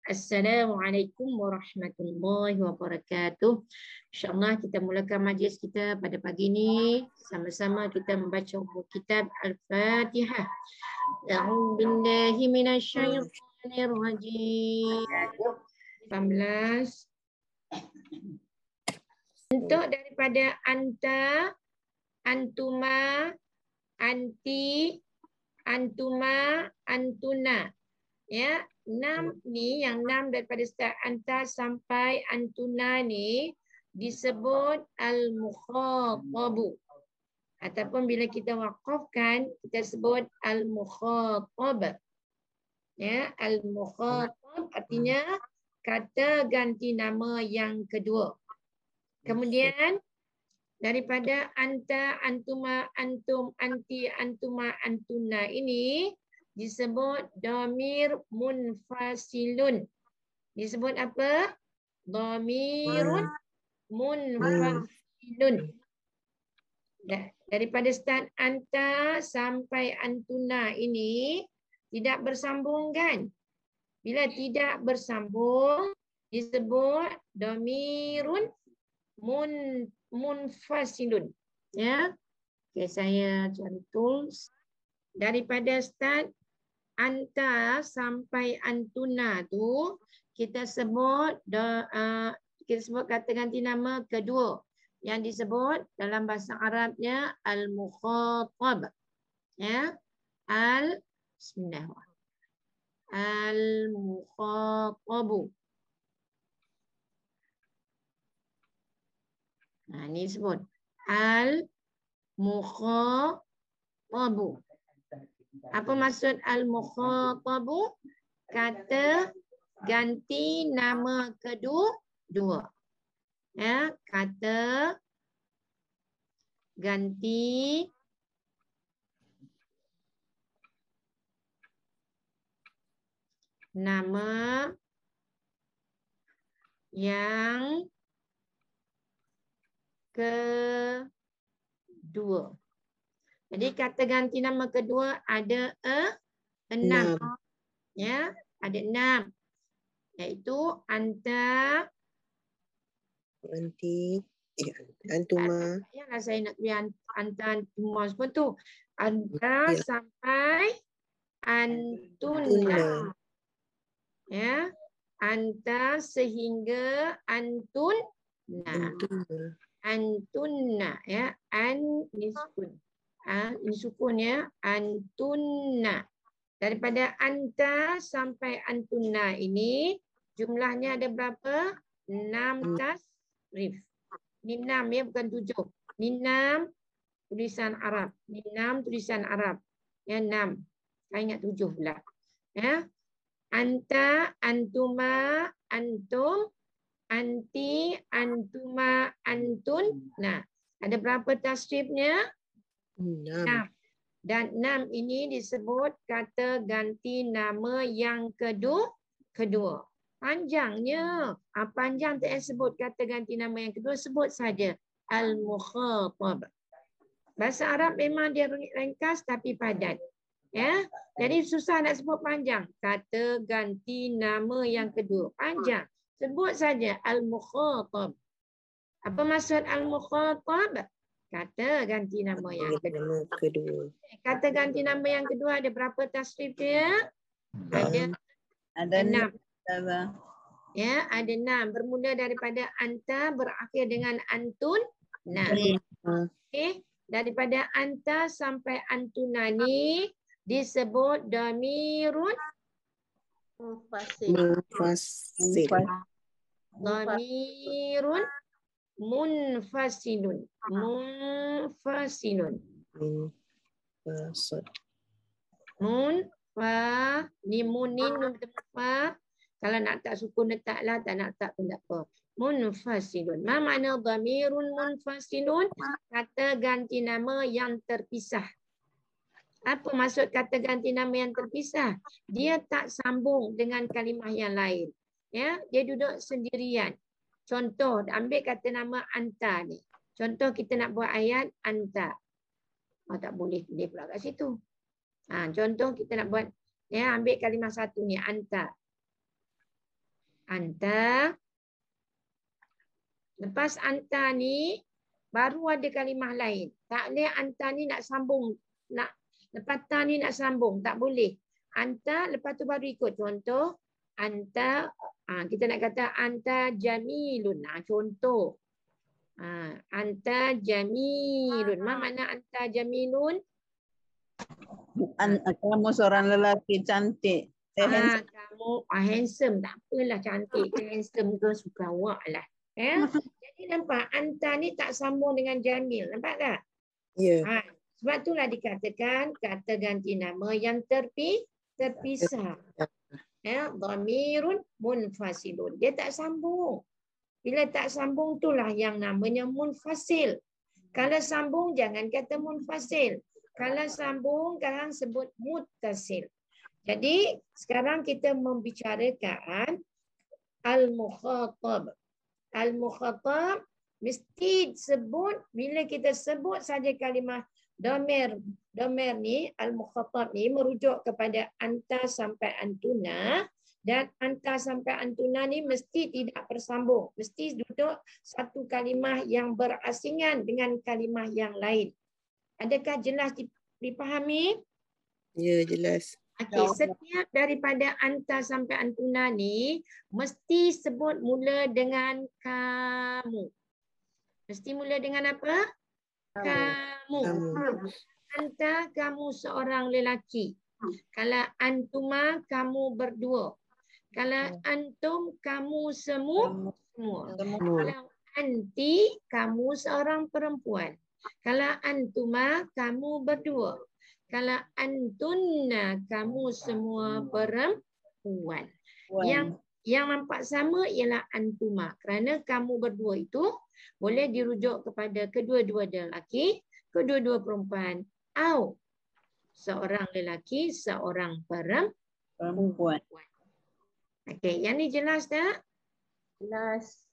Assalamualaikum warahmatullahi wabarakatuh. InsyaAllah kita mulakan majlis kita pada pagi ini. Sama-sama kita membaca buku kitab Al-Fatihah. A'udzu billahi minasyaitonir rajim. 18. Untuk daripada anta, antuma, anti, antuma, antuna. Ya, 6 ni, yang 6 daripada start anta sampai antuna ni disebut al-mukhatabu. Ataupun bila kita waqafkan, kita sebut al-mukhatab. Ya, al-mukhatab artinya kata ganti nama yang kedua. Kemudian daripada anta, antuma, antum, anti, antuma, antuna ini disebut dhamir munfasilun. Disebut apa? Dhamirun munfasilun. Daripada start anta sampai antuna ini tidak bersambung kan? Bila tidak bersambung disebut dhamirun munfasilun. Ya. Okay, saya cari tools. Daripada start anta sampai antuna tu kita sebut kata ganti nama kedua yang disebut dalam bahasa Arabnya al-mukhatab. Ya. Bismillah. Al-mukhatabu. Nah, ini sebut al-mukhatabu. Apa maksud al-mukhatabu? Kata ganti nama kedua. Ya, kata ganti nama yang kedua. Jadi kata ganti nama kedua ada 6. Ya, ada 6. Iaitu anta, anti, antuma. Janganlah saya nak biar anta, antuma semua tu. Anta sampai antuna. Ya, anta sehingga antuna. Antuna, ya, ini sukun. Ini sukun, ya, antuna. Daripada anta sampai antuna ini jumlahnya ada berapa? 6 tasrif. Ini 6, ya, bukan 7. Ini 6 tulisan Arab. Ini 6 tulisan Arab. Ya, 6. Saya ingat 7 pula. Ya. Anta, antuma, antum, anti, antuma, antun. Nah, ada berapa tasrifnya? 6. Dan 6 ini disebut kata ganti nama yang kedua. Panjangnya. Panjang tak sebut kata ganti nama yang kedua. Sebut saja al-mukhatab. Bahasa Arab memang dia ringkas tapi padat. Ya, jadi susah nak sebut panjang. Kata ganti nama yang kedua. Panjang. Sebut saja al-mukhatab. Apa maksud al-mukhatab? Kata ganti nama yang kedua. Kata ganti nama yang kedua ada berapa tasrif dia? Ada 6. Ya, ada 6. Bermula daripada anta berakhir dengan antun. Nah. Okey, daripada anta sampai antuna ni disebut dhamirun munfasil. Dhamirun munfasilun. Munfasilun. Munin kalau nak tak sukun letaklah, tak nak tak pun tak apa. Munfasilun. Ma makna dhamirun munfasilun? Kata ganti nama yang terpisah. Apa maksud kata ganti nama yang terpisah? Dia tak sambung dengan kalimah yang lain. Ya, dia duduk sendirian. Contoh, ambil kata nama anta ni. Contoh kita nak buat ayat anta. Tak boleh tulis pula kat situ. Contoh kita nak buat, ya, ambil kalimah satu ni anta. Anta. Lepas anta ni, baru ada kalimah lain. Tak boleh anta ni nak sambung. Lepas ta ni nak sambung. Tak boleh. Anta, lepas tu baru ikut. Contoh, anta, kita nak kata anta jamilun. Contoh. Anta jamilun. Apa makna anta jamilun? Kamu seorang lelaki cantik. Kamu handsome. Tak apalah cantik ke handsome ke suka awak lah. Jadi nampak anta ni tak sambung dengan jamil. Nampak tak? Ya. Sebab itulah dikatakan kata ganti nama yang terpisah. Dhamirun munfasilun. Dia tak sambung. Bila tak sambung itulah yang namanya munfasil. Kalau sambung jangan kata munfasil. Kalau sambung kadang sebut muttasil. Jadi sekarang kita membicarakan al-mukhatab. Al-mukhatab mesti sebut bila kita sebut saja kalimah domir ni, al-mukhatab ni merujuk kepada anta sampai antuna, dan anta sampai antuna ni mesti tidak bersambung. Mesti duduk satu kalimah yang berasingan dengan kalimah yang lain. Adakah jelas dipahami? Ya, jelas. Okey, setiap daripada anta sampai antuna ni mesti sebut mula dengan kamu. Mesti mula dengan apa? Kamu. Anta, kamu seorang lelaki. Kalau antuma, kamu berdua. Kalau antum, kamu semua. Kalau anti, kamu seorang perempuan. Kalau antuma, kamu berdua. Kalau antunna, kamu semua perempuan. Yang nampak sama ialah antuma. Kerana kamu berdua itu boleh dirujuk kepada kedua-dua lelaki, kedua-dua perempuan. Atau seorang lelaki, seorang perempuan. Okey, yang ni jelas tak? Jelas.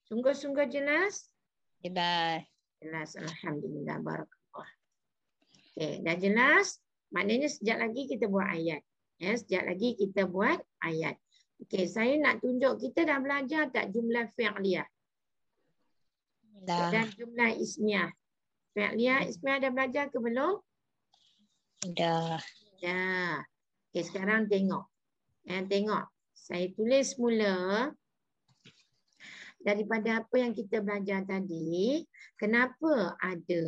Sungguh-sungguh jelas? Jelas. Jelas, alhamdulillah, barakallah. Okey, dah jelas? Maknanya sekejap lagi kita buat ayat. Sekejap lagi kita buat ayat. Okey, saya nak tunjuk, kita dah belajar tak jumlah fi'liyah? Dan jumlah ismiyah. Fi'liyah, ismiyah dah belajar ke belum? Dah. Dah. Okey, sekarang tengok. Tengok. Saya tulis mula daripada apa yang kita belajar tadi. Kenapa ada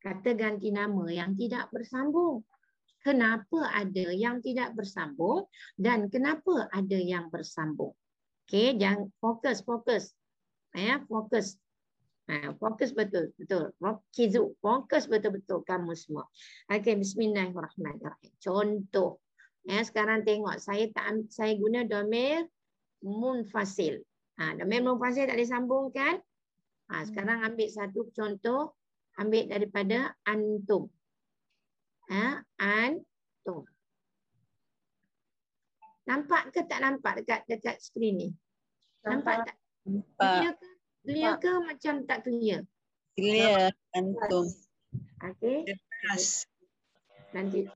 kata ganti nama yang tidak bersambung? Kenapa ada yang tidak bersambung dan kenapa ada yang bersambung? Okey, jangan fokus. Fokus betul. Fokus betul-betul kamu semua. Okey, bismillahirrahmanirrahim. Contoh. Sekarang tengok, saya guna domir munfasil. Domir munfasil tak boleh sambung kan? Sekarang ambil satu contoh. Ambil daripada antum. Antum. Nampak ke tak nampak dekat skrin ni? Nampak tak? Clear ke macam tak clear? Clear, antum. Okey. Nanti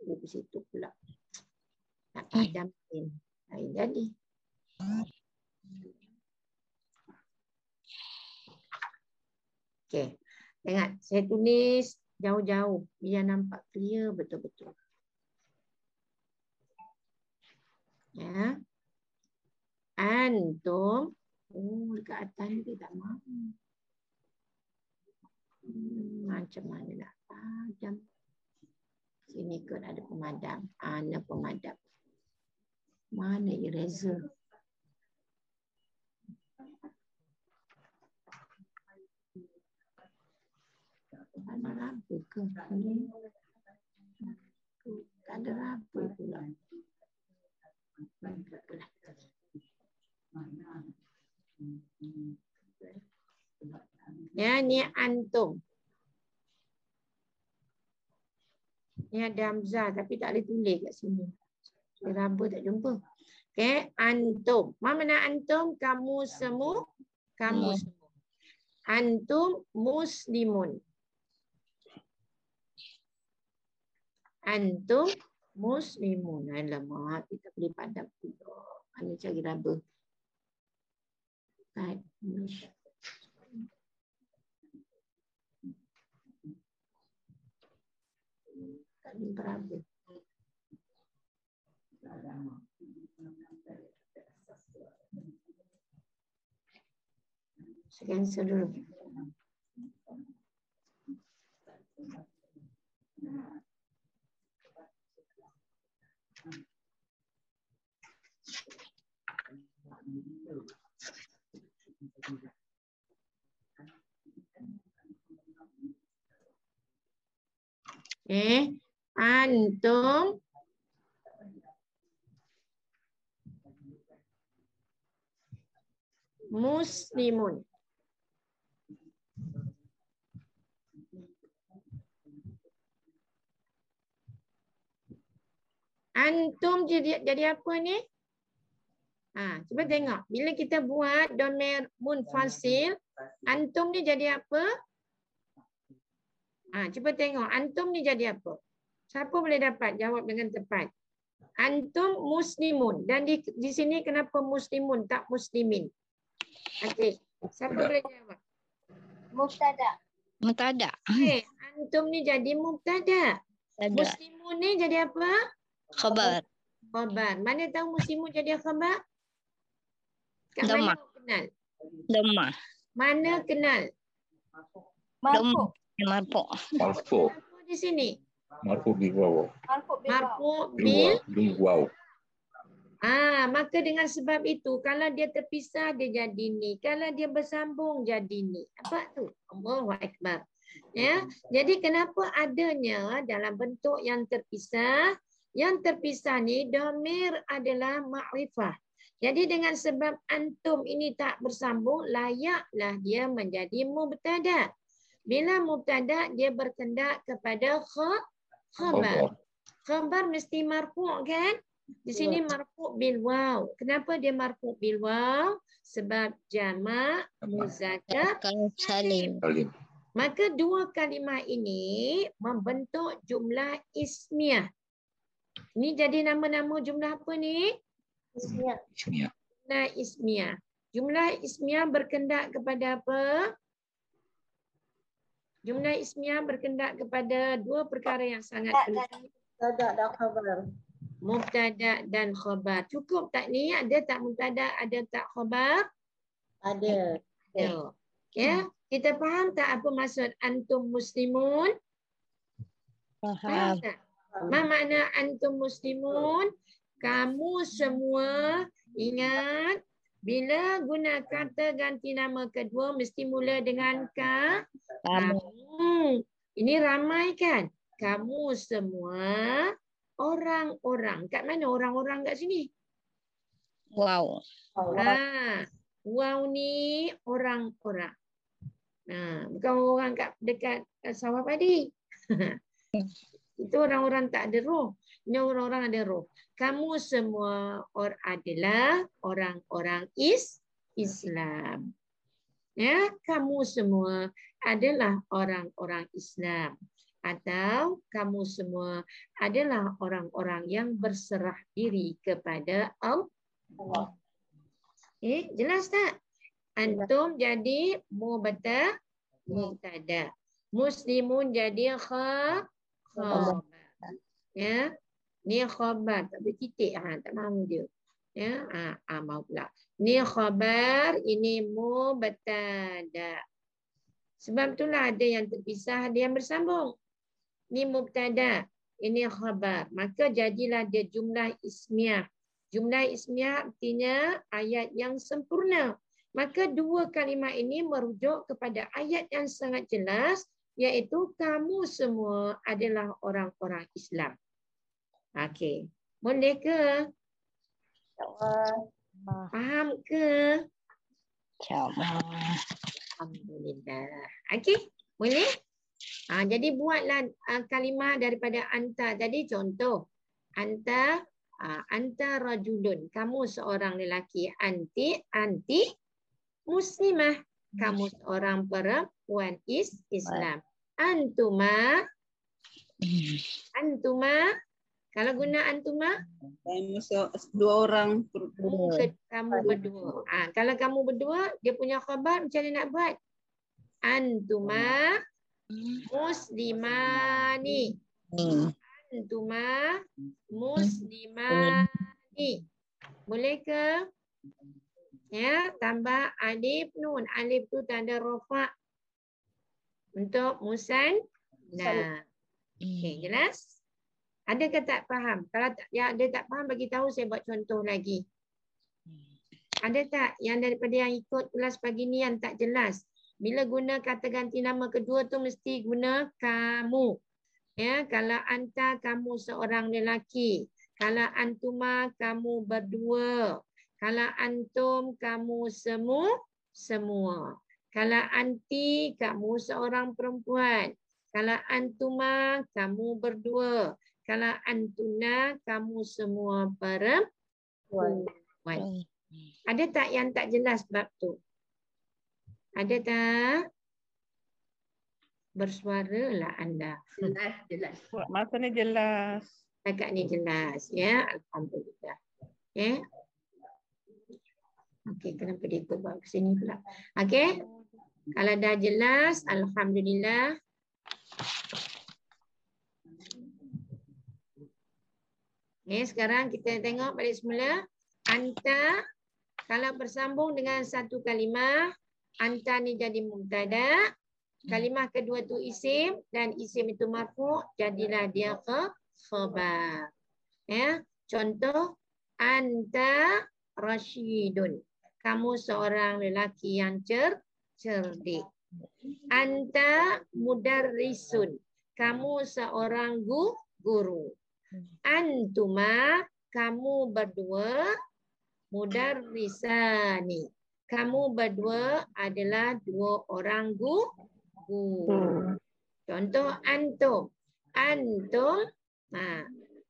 di situ pula. Tak padam lain jadi. Okey. Ingat, saya tulis jauh-jauh biar nampak clear betul-betul. Ya. Antum. Dekat atas ni dia tak mahu. Macam mana nak padam? Sini kot ada pemadam. Ada pemadam. Mana eraser? Tak ada raba ke? Tak ada raba pula. Ya, ni antum. Ni ada Hamzah tapi tak boleh tulis kat sini. Raba tak jumpa. Okey, antum. Mana antum? Kamu semua. Kamu semua. Antum muslimun. Antum Muslimun. Alamak, kita boleh padam pula. Mana cari raba? Tak. Tak boleh berapa. Saya cancel dulu. Antum muslimun. Antum jadi apa ni? Cuba tengok. Bila kita buat domir munfasil, antum ni jadi apa? Cuba tengok. Antum ni jadi apa? Siapa boleh dapat jawab dengan tepat? Antum muslimun. Dan di sini kenapa muslimun tak muslimin? Okey. Siapa boleh jawab? Mubtada. Mubtada. Okey. Antum ni jadi mubtada. Muslimun ni jadi apa? Khabar. Khabar. Mana tahu muslimun jadi khabar? Kat mana kenal? Dhammah. Mana kenal? Marfu. Marfu. Marfu. Apa di sini? Marfu bil waw. Marfu bil. Bil waw. Maka dengan sebab itu kalau dia terpisah dia jadi ni. Kalau dia bersambung jadi ni. Apa tu? Allahu Akbar. Ya. Jadi kenapa adanya dalam bentuk yang terpisah? Yang terpisah ni dhamir adalah ma'rifah. Jadi dengan sebab antum ini tak bersambung, layaklah dia menjadi mubtada. Bila mubtada dia berkendak kepada khabar. Khabar mesti marfu' kan? Di sini marfu' bil waw. Kenapa dia marfu' bil waw? Sebab jamak muzakkar Salim. Maka dua kalimah ini membentuk jumlah ismiyah. Ini jadi nama-nama jumlah apa ni? Ismiyah. Jumlah ismiyah. Jumlah ismiyah berkendak kepada apa? Jumlah ismiyah berkendak kepada dua perkara yang sangat penting. Mubtada dan khabar. Mubtada dan khabar. Cukup tak ni? Ada tak mubtada, ada tak khabar? Ada. Ya, kita faham tak apa maksud antum muslimun? Faham tak? Apa makna antum muslimun? Kamu semua ingat bila guna kata ganti nama kedua mesti mula dengan kamu. Ini ramai kan? Kamu semua orang-orang. Kat mana orang-orang kat sini? Wow. Wow ni orang-orang. Bukan orang dekat sawah padi. Itu orang-orang tak ada roh. Ini orang-orang ada roh. Kamu semua adalah orang-orang Islam. Ya, kamu semua adalah orang-orang Islam. Atau kamu semua adalah orang-orang yang berserah diri kepada Allah. Jelas tak? Antum jadi mubtada. Muslimun jadi khabar. Ya. Ni khabar, tak ada titik, tak mahu dia. Ya, mahu pula. Ni khabar, ini mubtada. Sebab itulah ada yang terpisah, ada yang bersambung. Ni mubtada, ini khabar. Maka jadilah dia jumlah ismiyah. Jumlah ismiyah artinya ayat yang sempurna. Maka dua kalimah ini merujuk kepada ayat yang sangat jelas, iaitu kamu semua adalah orang-orang Islam. Okey. Boleh ke? Faham ke? InsyaAllah. Alhamdulillah. Okey. Boleh? Jadi buatlah kalimah daripada anta. Tadi contoh. Anta rajulun. Kamu seorang lelaki. Anti muslimah. Kamu seorang perempuan Islam. Antuma Kalau guna antuma, Dua orang. kamu berdua. Kalau kamu berdua, dia punya khabar macam mana nak buat? Antuma muslimani. Antuma muslimani. Boleh ke? Ya, tambah alif nun. Alif tu tanda rafa' untuk musanna. Okey, jelas? Ada ke tak faham? Kalau yang ada tak faham, bagi tahu saya buat contoh lagi. Ada tak yang daripada yang ikut kelas pagi ni yang tak jelas? Bila guna kata ganti nama kedua tu mesti guna kamu. Ya, kalau anta kamu seorang lelaki. Kalau antuma kamu berdua. Kalau antum kamu semua. Kalau anti kamu seorang perempuan. Kalau antuma kamu berdua. Kalau antuna kamu semua perempuan. Ada tak yang tak jelas bab tu? Ada tak? Bersuaralah anda. Jelas. Masa ni jelas. Agak ni jelas. Ya, alhamdulillah. Ya. Okey, kenapa dia ikut bawa ke sini pula? Okey. Kalau dah jelas, alhamdulillah. Okay, sekarang kita tengok balik semula. Anta, kalau bersambung dengan satu kalimah, anta ni jadi mubtada. Kalimah kedua tu isim dan isim itu marfu', jadilah dia khabar. Ya, contoh anta rasyidun. Kamu seorang lelaki yang cerdik. Anta mudarrisun. Kamu seorang guru. Antuma, kamu berdua mudarrisani. Kamu berdua adalah dua orang guru. Contoh antum. Antum,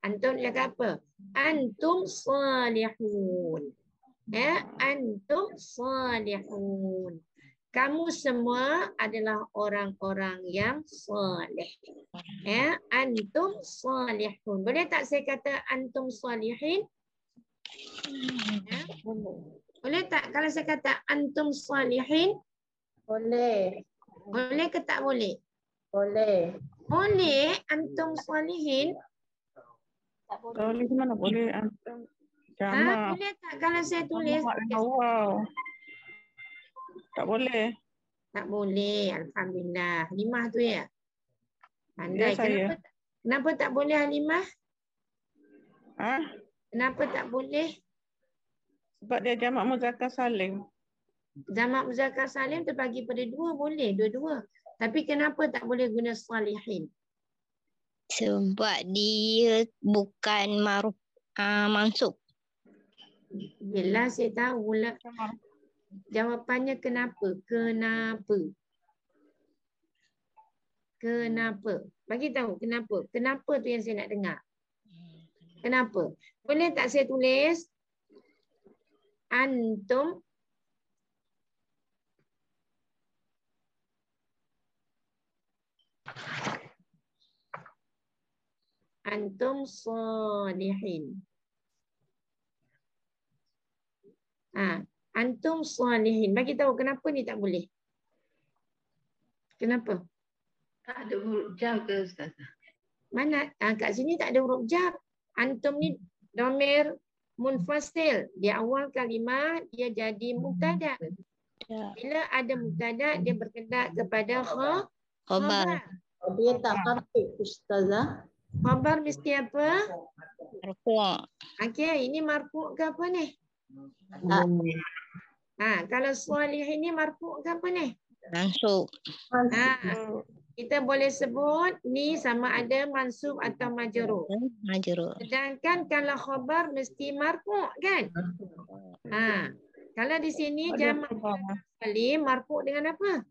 antum cakap apa? Antum salihun. Ya, antum salihun. Kamu semua adalah orang-orang yang salih. Ya, antum salihun. Boleh tak saya kata antum salihin? Ya? Boleh tak kalau saya kata antum salihin? Boleh. Boleh ke tak boleh? Boleh. Boleh antum salihin? Tak boleh. Boleh mana boleh antum. Jamak. Boleh tak kalau saya tulis? Wow. Tak boleh. Tak boleh. Alhamdulillah. Halimah tu ya? Pandai. Ya, saya. Kenapa tak boleh Halimah? Ha? Kenapa tak boleh? Sebab dia jamak muzakkar salim. Jamak muzakkar salim terbagi pada dua, boleh dua-dua. Tapi kenapa tak boleh guna salihin? Sebab dia bukan mansub. Yelah, saya tahu lah. Jawapannya kenapa? Kenapa? Kenapa? Bagi tahu kenapa. Kenapa tu yang saya nak dengar. Kenapa? Boleh tak saya tulis? Antum salihin. Antum salihin. Bagi tahu kenapa ni tak boleh. Kenapa? Tak ada huruf jar ke Ustaz? Mana? Kat sini tak ada huruf jar. Antum ni dhamir munfasil. Di awal kalimah dia jadi mubtada. Bila ada mubtada dia berkendak kepada khabar. Dia tak marfu Ustazah. Khabar mesti apa? Marfu'. Okey, ini marfu' ke apa ni? Kalau salihin ni marfu' ke apa ni? Mansub. Kita boleh sebut ni sama ada mansub atau majrur. Majrur. Sedangkan kalau khabar mesti marfu' kan? Kalau di sini jamak muzakkar salim marfu' dengan apa?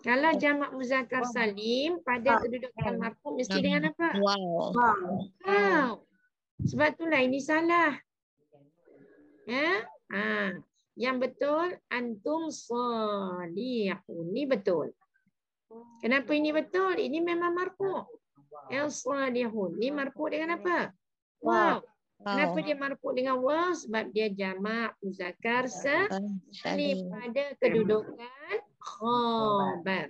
Kalau jamak muzakkar salim pada kedudukan marfu' mesti dengan apa? Wow. Sebab itulah ini salah. Ya? Yang betul antum salihun. Ini betul. Kenapa ini betul? Ini memang marfu'. As-salihun. Ni marfu dengan apa? Wow. Kenapa dia marfu dengan waw? Sebab dia jamak muzakkar salim pada kedudukan khabar.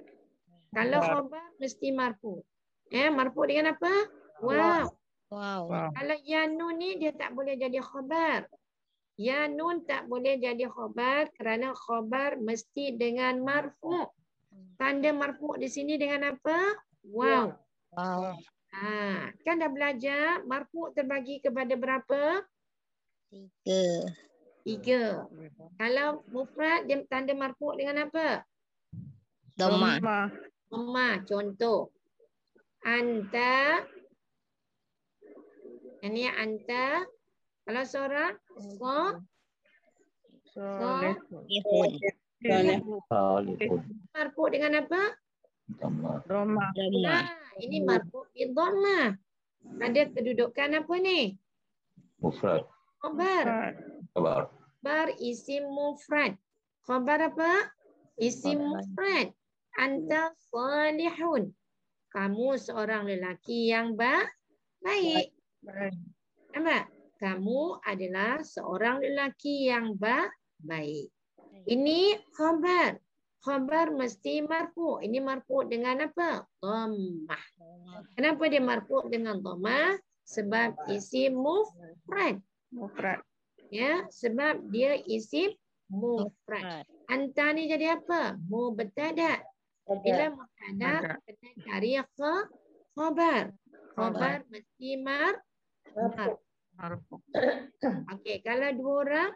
Kalau khabar mesti marfu. Marfu dengan apa? Wow. Wow. Kalau ya nun ni dia tak boleh jadi khabar. Ya nun tak boleh jadi khabar kerana khabar mesti dengan marfu. Tanda marfu di sini dengan apa? Wow. Wow. Kan dah belajar marfu terbagi kepada berapa? 3. Kalau mufrad dia tanda marfu dengan apa? Dhamma. Dhamma. Contoh. Anta. Ini anta. Kalau seorang Solihun. marfu dengan apa? Dhamma. Ini marfu bi dhammah. Ada kedudukan apa ni? Mufrad. Khabar. Khabar. Khabar isim mufrad. Khabar apa? Isim mufrad. Anta salihun. Kamu seorang lelaki yang baik. Nampak? Kamu adalah seorang lelaki yang baik. Ini khabar. Khabar mesti marfu. Ini marfu dengan apa? Dhammah. Kenapa dia marfu dengan dhammah? Sebab isim mufrad. Ya, sebab dia isim mufrad. Anta ni jadi apa? Mubtada. Bila mubtada kita cari khabar. Khabar mesti marfu. Okey, kalau dua orang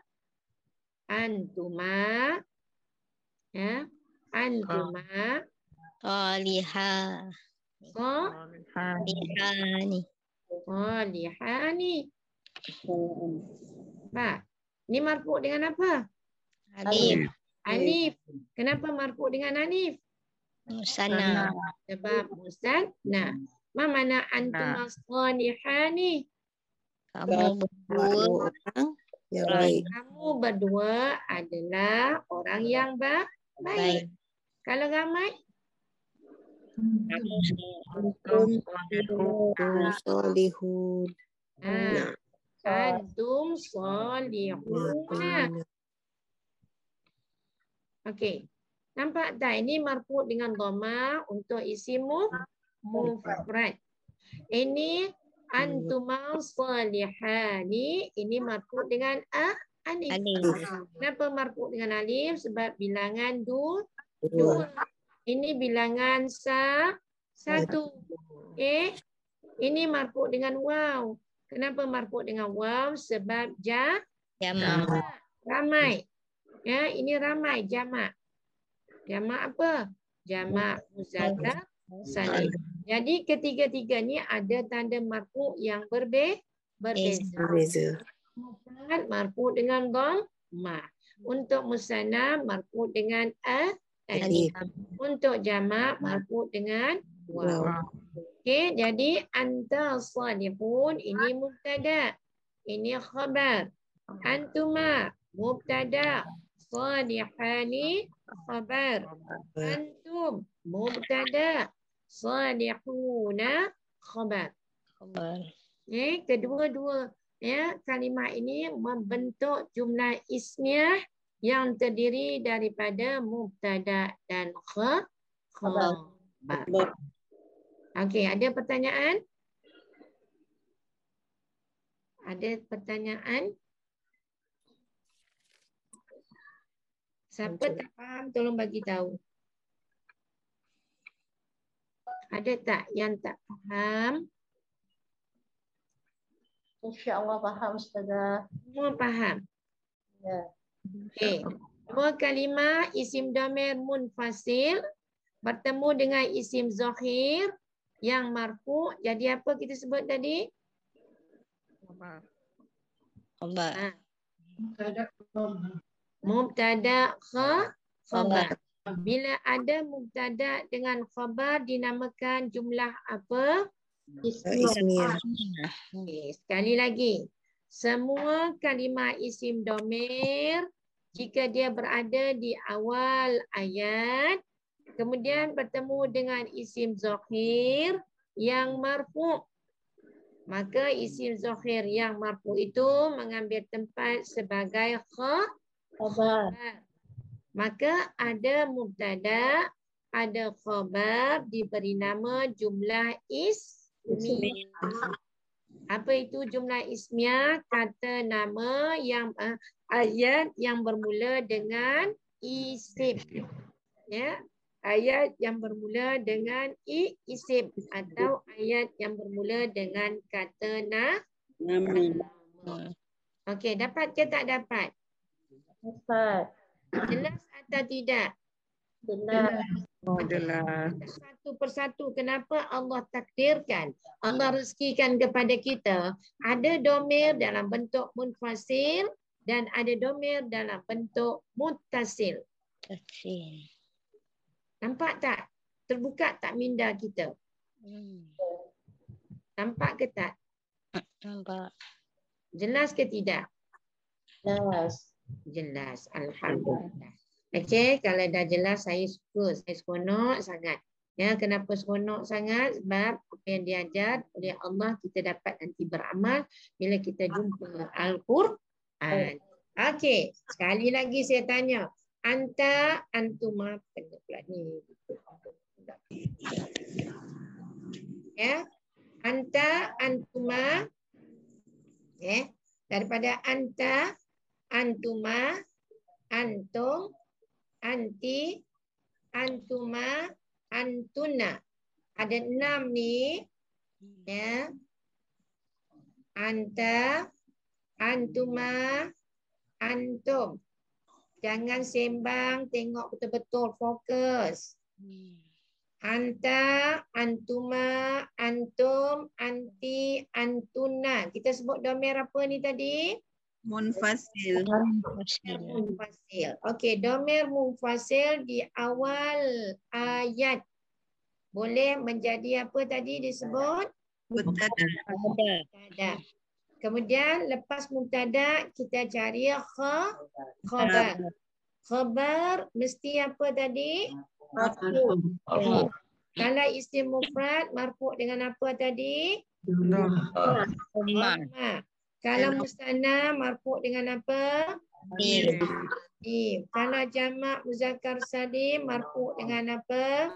antuma, ya, antuma, Salihah. Salihani. salihani. Pak, ni marfu dengan apa? Alif. Alif. Kenapa marfu dengan alif? Musanna. Sebab musanna. Ma mana antuma salihani? Kamu berdua yang baik. Kamu berdua adalah orang yang baik. Kalau ramai? Antum solihun. Antum solihuna. Okey. Nampak tak? Ini marfu dengan dhamma untuk isim mufrad. Ini antuma salihani. Ini marfu dengan alif. Kenapa marfu dengan alif? Sebab bilangan dua. Ini bilangan satu. Okay. Ini marfu dengan waw. Kenapa marfu dengan waw? Sebab jamak. Ramai. Ya, ini ramai jamak. Jamak apa? Jamak muzakkar salim. Jadi ketiga-tiga ni ada tanda marfu yang berbeza. Mufrad marfu dengan dhammah. Untuk musanna marfu dengan alif. Untuk jamak marfu dengan waw. Okey, jadi anta salihun ini mubtada. Ini khabar. Antuma mubtada. Salihani khabar. Antum mubtada. Salihuna khabar. Kedua-dua kalimah ini membentuk jumlah ismiyah yang terdiri daripada mubtada dan khabar. Okey, ada pertanyaan? Ada pertanyaan? Siapa tak faham tolong bagi tahu. Ada tak yang tak faham? InsyaAllah faham, Ustazah. Semua faham? Ya. Okey. Dua kalimah isim dhamir munfasil bertemu dengan isim zahir yang marfu. Jadi apa kita sebut tadi? Khabar. Mubtada khabar. Bila ada mubtada dengan khabar dinamakan jumlah apa? Ismiyah. Okay, sekali lagi. Semua kalimah isim dhamir jika dia berada di awal ayat kemudian bertemu dengan isim zahir yang marfu'. Maka isim zahir yang marfu' itu mengambil tempat sebagai Khabar. Maka ada mubtada, ada khabar, diberi nama jumlah ismiyah. Apa itu jumlah ismiyah? Kata nama yang ayat yang bermula dengan isim. Ya, ayat yang bermula dengan isim atau ayat yang bermula dengan kata nama. Okey, dapat ke tak dapat? Dapat. Jelas atau tidak? Jelas. Jelas. Satu persatu kenapa Allah takdirkan, Allah rezekikan kepada kita ada domir dalam bentuk munfasil dan ada domir dalam bentuk muttasil. Kecil. Nampak tak? Terbuka tak minda kita? Nampak ke tak? Nampak. Jelas ke tidak? Jelas. Jelas. Alhamdulillah. Okey, kalau dah jelas saya suka. Saya seronok sangat. Ya, kenapa seronok sangat? Sebab apa yang diajar oleh Allah kita dapat nanti beramal bila kita jumpa Al-Quran. Okey, sekali lagi saya tanya. Anta, antuma, kena pula ni. Ya, anta, antuma. Ya, daripada anta, antuma, antum, anti, antuma, antuna. Ada 6 ni. Ya. Anta, antuma, antum. Jangan sembang, tengok betul-betul fokus. Anta, antuma, antum, anti, antuna. Kita sebut domir apa ni tadi? Munfasil. Munfasil. Okey, domir munfasil di awal ayat boleh menjadi apa tadi disebut? Mubtada. Kemudian lepas mubtada kita cari khabar. Khabar mesti apa tadi? Marfu'. Kalau isim mufrad marfu' dengan apa tadi? Dhamma. Kalau musanna marfu' dengan apa? Kalau jamak muzakkar salim marfu' dengan apa?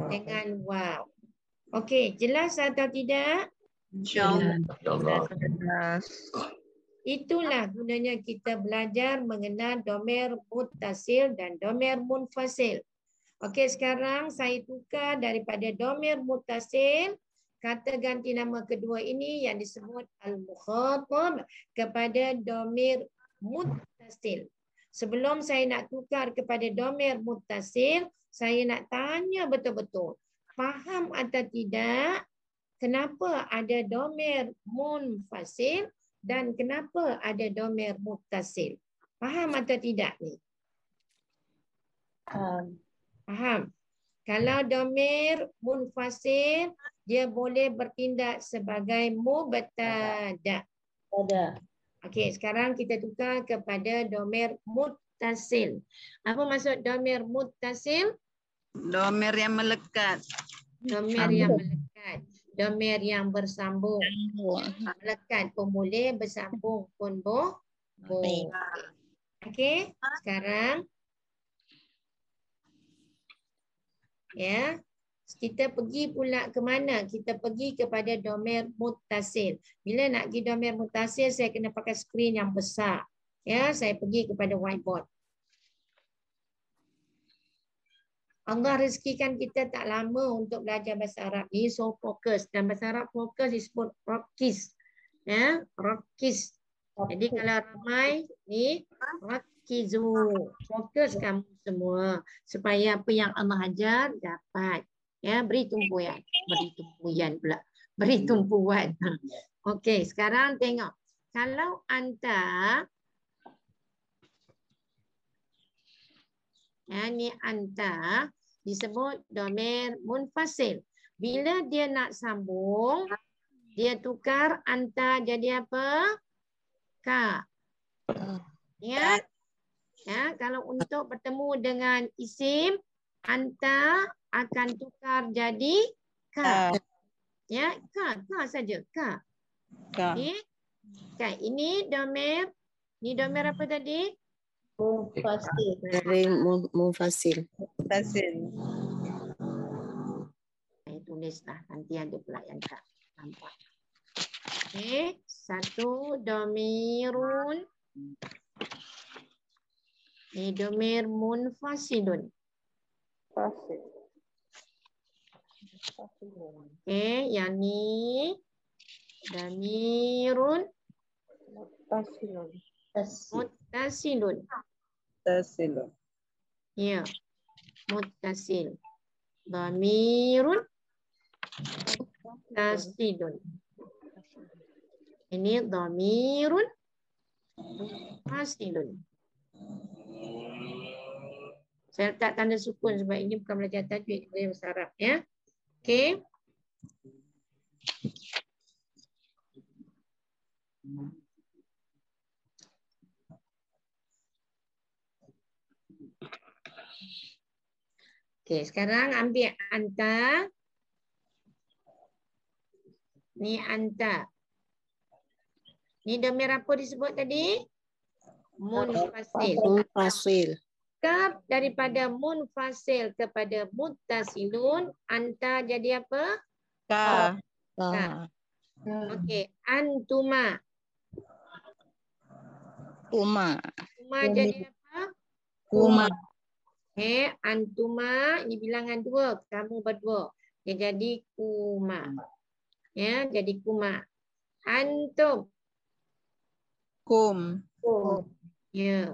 Dengan waw. Okey, jelas atau tidak? InsyaAllah. Itulah gunanya kita belajar mengenal domir muttasil dan domir munfasil. Okey, sekarang saya tukar daripada domir muttasil, kata ganti nama kedua ini yang disebut al-mukhatab kepada domir muttasil. Sebelum saya nak tukar kepada domir muttasil, saya nak tanya betul-betul. Faham atau tidak kenapa ada domir munfasil dan kenapa ada domir muttasil? Faham atau tidak ni? Faham. Kalau domir munfasil, dia boleh bertindak sebagai mubtada. Okey, sekarang kita tukar kepada domir muttasil. Apa maksud domir muttasil? Domir yang melekat. Domir yang melekat. Domir yang bersambung. Melekat pun boleh, bersambung pun boleh. Okey, sekarang ya, kita pergi pula ke mana? Kita pergi kepada domir muttasil. Bila nak pergi domir muttasil, saya kena pakai skrin yang besar. Ya, saya pergi kepada whiteboard. Allah rezekikan kita tak lama untuk belajar bahasa Arab ni, so fokus. Dan bahasa Arab fokus disebut rakis. Ya, rakis. Jadi kalau ramai ni rakizu. Fokus kamu semua supaya apa yang Allah ajar dapat. Ya, beri tumpuan. Beri tumpuan pula. Beri tumpuan. Okey, sekarang tengok. Kalau anta, ya, ni anta disebut domir munfasil. Bila dia nak sambung, dia tukar anta jadi apa? Ka. Ya. Ya, kalau untuk bertemu dengan isim, anta akan tukar jadi ka. Ya, ka saja, ka. Ka. Okey. Kan ini domir. Ni domir apa tadi? Munfasil. Dari munfasil. Fasil. Saya tulislah. Nanti ada pula yang tak nampak. Okey. Satu domirun. Ni domir munfasilun. Okey, yang ni damirun Tasil. muttasilun. Fasil. Ya, muttasil. Damirun muttasilun. Ini damirun muttasilun. Saya letak tanda sukun sebab ini bukan belajar tajwid, belajar bahasa Arab ya. Okey. Okey, sekarang ambil anta. Ni anta. Ni domir apa disebut tadi? Munfasil. Munfasil. Kaf daripada munfasil kepada muttasilun, anta jadi apa? Ka. Ka. Okey, antuma. Kuma. Kuma jadi apa? Kuma. Okey, antuma ini bilangan dua, kamu berdua. Dia jadi kuma. Ya, jadi kuma. Antum. Kum. Ya.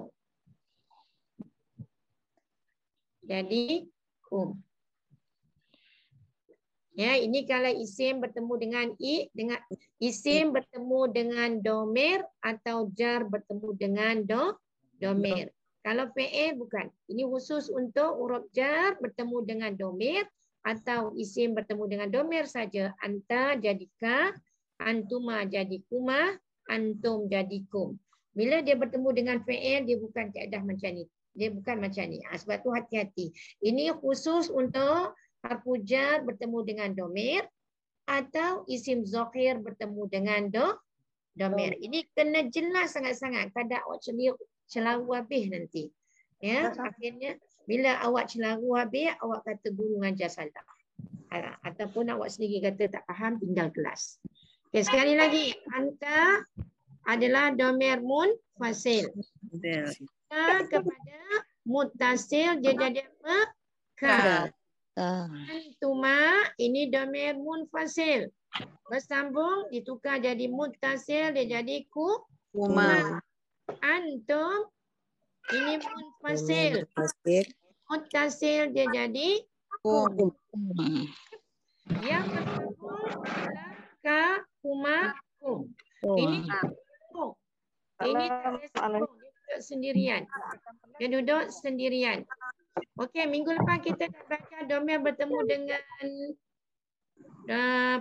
Jadi kum. Ya, ini kalau isim bertemu dengan isim bertemu dengan domir atau jar bertemu dengan domir. Kalau fi'il bukan. Ini khusus untuk huruf jar bertemu dengan domir atau isim bertemu dengan domir saja. Anta jadi ka, antuma jadi kuma, antum jadi kum. Bila dia bertemu dengan fi'il, dia bukan kaedah macam ni. Dia bukan macam ni. Sebab tu hati-hati. Ini khusus untuk harfu jar bertemu dengan domir atau isim zahir bertemu dengan domir. Ini kena jelas sangat-sangat. Kadang awak celaru habis nanti. Ya, akhirnya bila awak celaru habis, awak kata guru mengajar salah. Ataupun awak sendiri kata tak faham, tinggal kelas. Okay, sekali lagi. Anta adalah domir munfasil. Kepada muttasil dia jadi apa? Ka. Ka. Antuma ini domir munfasil. Bersambung ditukar jadi muttasil dia jadi Kuma. Antum ini munfasil. Munfasil. Muttasil dia jadi Kum. yang bersambung adalah ka, kuma, kum. Ini kum. Ini tak ada sambung. Dia duduk sendirian. Dia duduk sendirian. Okey, minggu lepas kita dah belajar domir bertemu dengan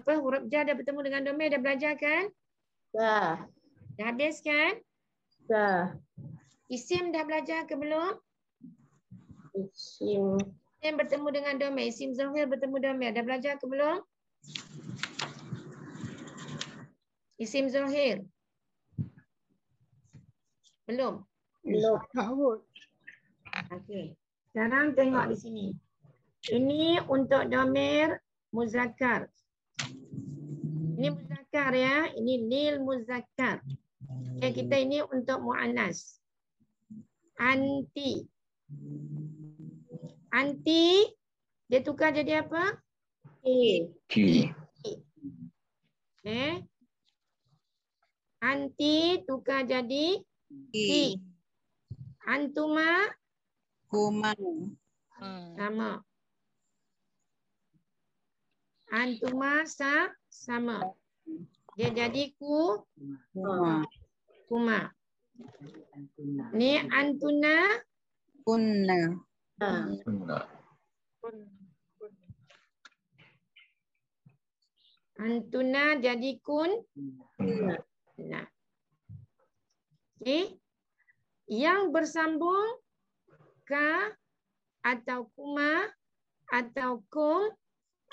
huruf jar dah bertemu dengan domir, dah belajar kan? Dah. Dah habis kan? Dah. Isim dah belajar ke belum? Isim. Isim bertemu dengan domir, isim zahir bertemu domir, dah belajar ke belum? Isim zahir. Belum? Belum. Okey. Sekarang tengok di sini. Ini untuk domir muzakkar. Ini muzakkar ya. Ini lil muzakkar. Okay, kita ini untuk muannas. Anti. Anti dia tukar jadi apa? Ki. Anti tukar jadi ki. Antuma Kuma. sama. Antuma sama. Dia jadi kuma. Ni antuna Kunna. Sunnah. antuna jadi Sunnah. nah. Okey. Yang bersambung ka atau kuma atau kum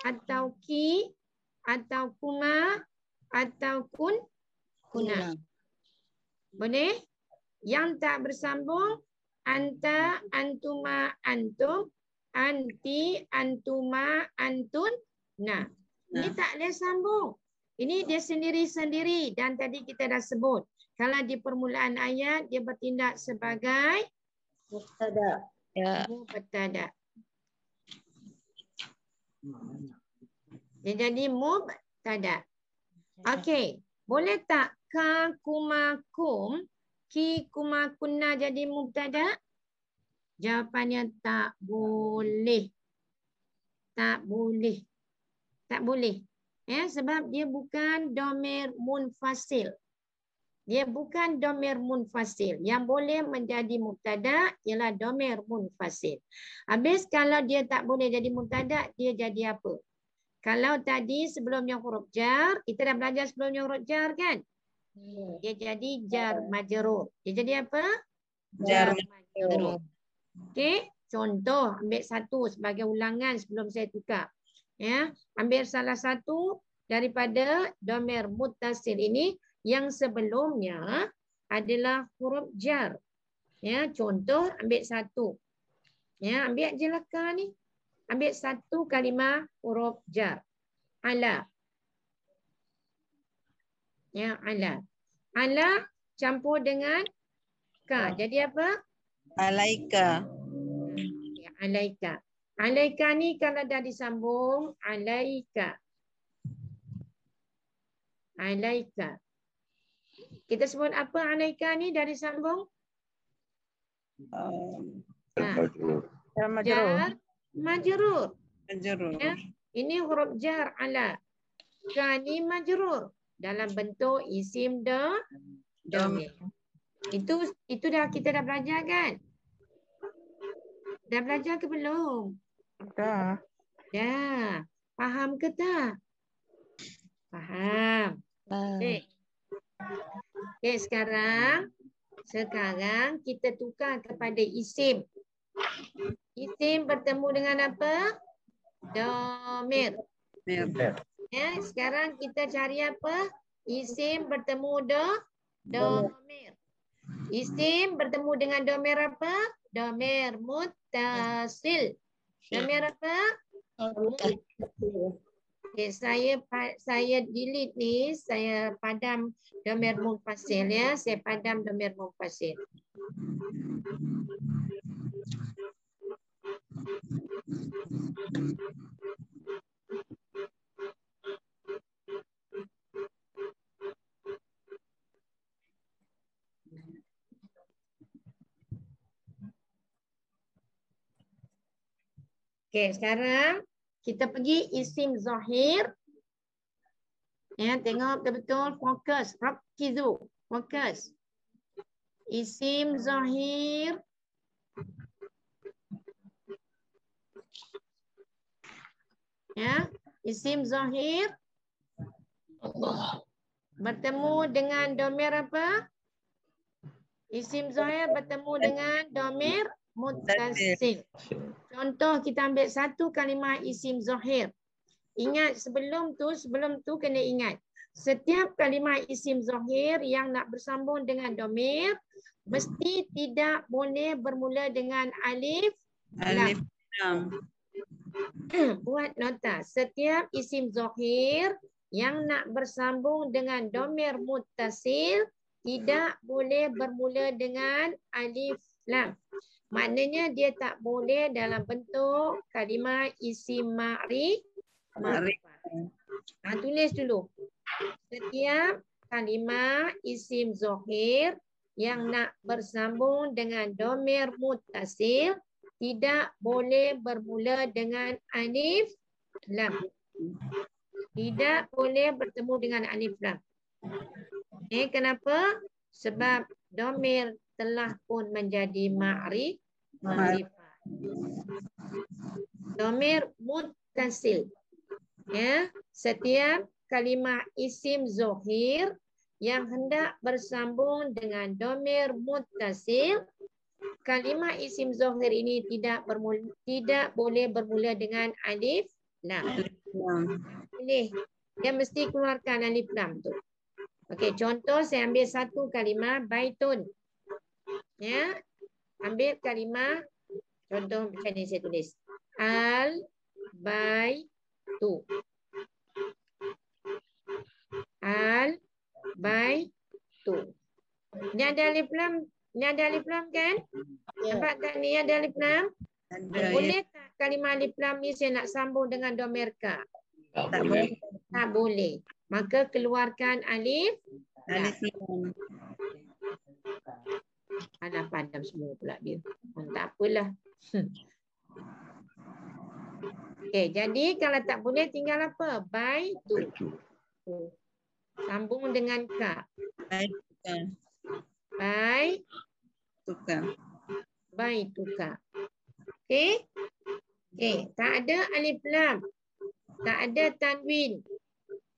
atau ki, atau kuma, atau kuna. Kuna. Boleh? Yang tak bersambung, anta, antuma, antum, anti, antuma, antun. Nah, ini tak boleh sambung. Ini dia sendiri-sendiri dan tadi kita dah sebut. Kalau di permulaan ayat, dia bertindak sebagai Mubtada. Ya. mubtada. Dia jadi mubtada. Okey. Boleh tak ka, kuma, kum, ki, kuma, kunna jadi mubtada? Jawapannya tak boleh. Tak boleh. Tak boleh. Ya, sebab dia bukan domir munfasil. Dia bukan domir munfasil. Yang boleh menjadi mubtada ialah domir munfasil. Habis kalau dia tak boleh jadi mubtada, dia jadi apa? Kalau tadi sebelumnya huruf jar, kita dah belajar sebelumnya huruf jar kan? Dia jadi jar majrur. Dia jadi apa? Jar majrur. Okey, contoh ambil satu sebagai ulangan sebelum saya tukar. Ya, ambil salah satu daripada domir muttasil ini yang sebelumnya adalah huruf jar. Ya, contoh ambil satu. Ya, ambil je lah ni. Ambil satu kalimah huruf jar. Ala. Ya, ala. Ala campur dengan ka. Jadi apa? Alaika. Ya, alaika. Alaika ni kalau dah disambung, alaika. Alaika. Kita sebut apa alaika ni dah disambung? Jar majrur. Jar majrur. Majrur. Ya. Ini huruf jar ala. Ka ni majrur dalam bentuk isim domir. Itu dah kita dah belajar kan? Dah belajar ke belum? Dah. Dah. Faham ke tak? Faham. Okey. Okey, sekarang kita tukar kepada isim. Isim bertemu dengan apa? Domir. Ya, sekarang kita cari apa? Isim bertemu domir. Isim bertemu dengan domir apa? Domir muttasil. Domir apa? Okay, saya delete ni, saya padam domir munfasil ya. Saya padam domir munfasil. Okey, sekarang kita pergi isim zahir. Ya, tengok betul-betul fokus. Rakizu, fokus. Isim zahir. Ya, isim zahir bertemu dengan domir apa? Isim zahir bertemu dengan domir muttasil. Contoh kita ambil satu kalimah isim zahir. Ingat sebelum tu kena ingat. Setiap kalimah isim zahir yang nak bersambung dengan domir mesti tidak boleh bermula dengan alif lam. Buat nota. Setiap isim zahir yang nak bersambung dengan domir muttasil tidak boleh bermula dengan alif lam. Maknanya dia tak boleh dalam bentuk kalimah isim ma'rifah. Tulis dulu. Setiap kalimah isim zahir yang nak bersambung dengan domir muttasil tidak boleh bermula dengan alif lam. Tidak boleh bertemu dengan alif lam. Kenapa? Sebab domir telah pun menjadi ma'rifah. Domir muttasil. Ya, setiap kalimah isim zahir yang hendak bersambung dengan domir muttasil, kalimah isim zahir ini tidak boleh bermula dengan alif lam. Boleh. Dia mesti keluarkan alif lam tu. Okey, contoh saya ambil satu kalimah baitun. Ya. Ambil kalimah contoh macam ni saya tulis. Al baitu. Al baitu. Ni ada alif lam, kan? Nampak tak ni ada alif lam? Boleh tak kalimah alif lam ni saya nak sambung dengan domer ka? Tak boleh. Tak boleh. Maka keluarkan alif lam. Alah padam semua pula dia. Tak apalah. Okey, jadi kalau tak boleh tinggal apa? Baitu. Sambung dengan ka. Baituka. Okey? Okey, tak ada alif lam. Tak ada tanwin.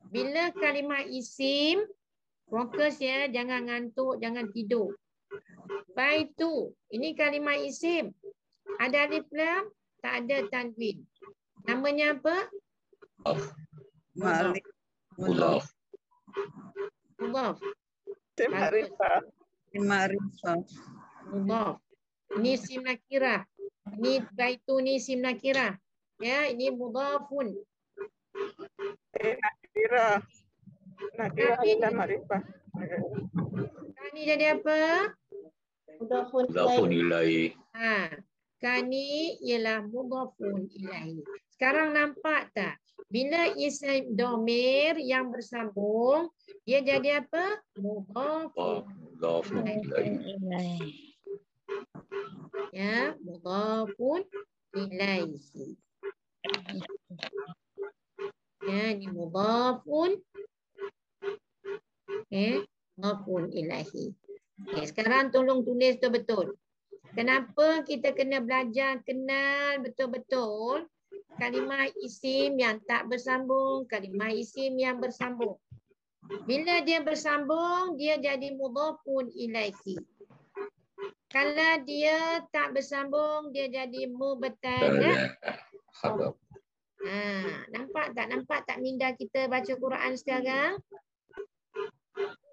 Bila kalimah isim, fokus ya, jangan ngantuk, jangan tidur. Baitu, ini kalimah isim. Ada alif lam, tak ada tanwin. Namanya apa? Mudhaf. Mudhaf. Ma'rifah. Mudhaf. Ini sim nakirah. Ini baitu ni sim nakirah. Ya, ini mudhafun. Nakira ada ma'rifah. Ini jadi apa? Mudhafun ilaih. Kani ialah mudhafun ilaih. Sekarang nampak tak? Bila isim domir yang bersambung, dia jadi apa? Mudhafun ilaih. Ya, mudhafun ilaihi. Ya, ini mudhafun. Mudhafun ilaihi. Okay, sekarang tolong tulis betul-betul. Kenapa kita kena belajar kenal betul-betul kalimah isim yang tak bersambung, kalimah isim yang bersambung. Bila dia bersambung, dia jadi mudhafun ilaihi. Kalau dia tak bersambung, dia jadi mubtada. Nampak tak? Nampak tak minda kita baca Quran sekarang?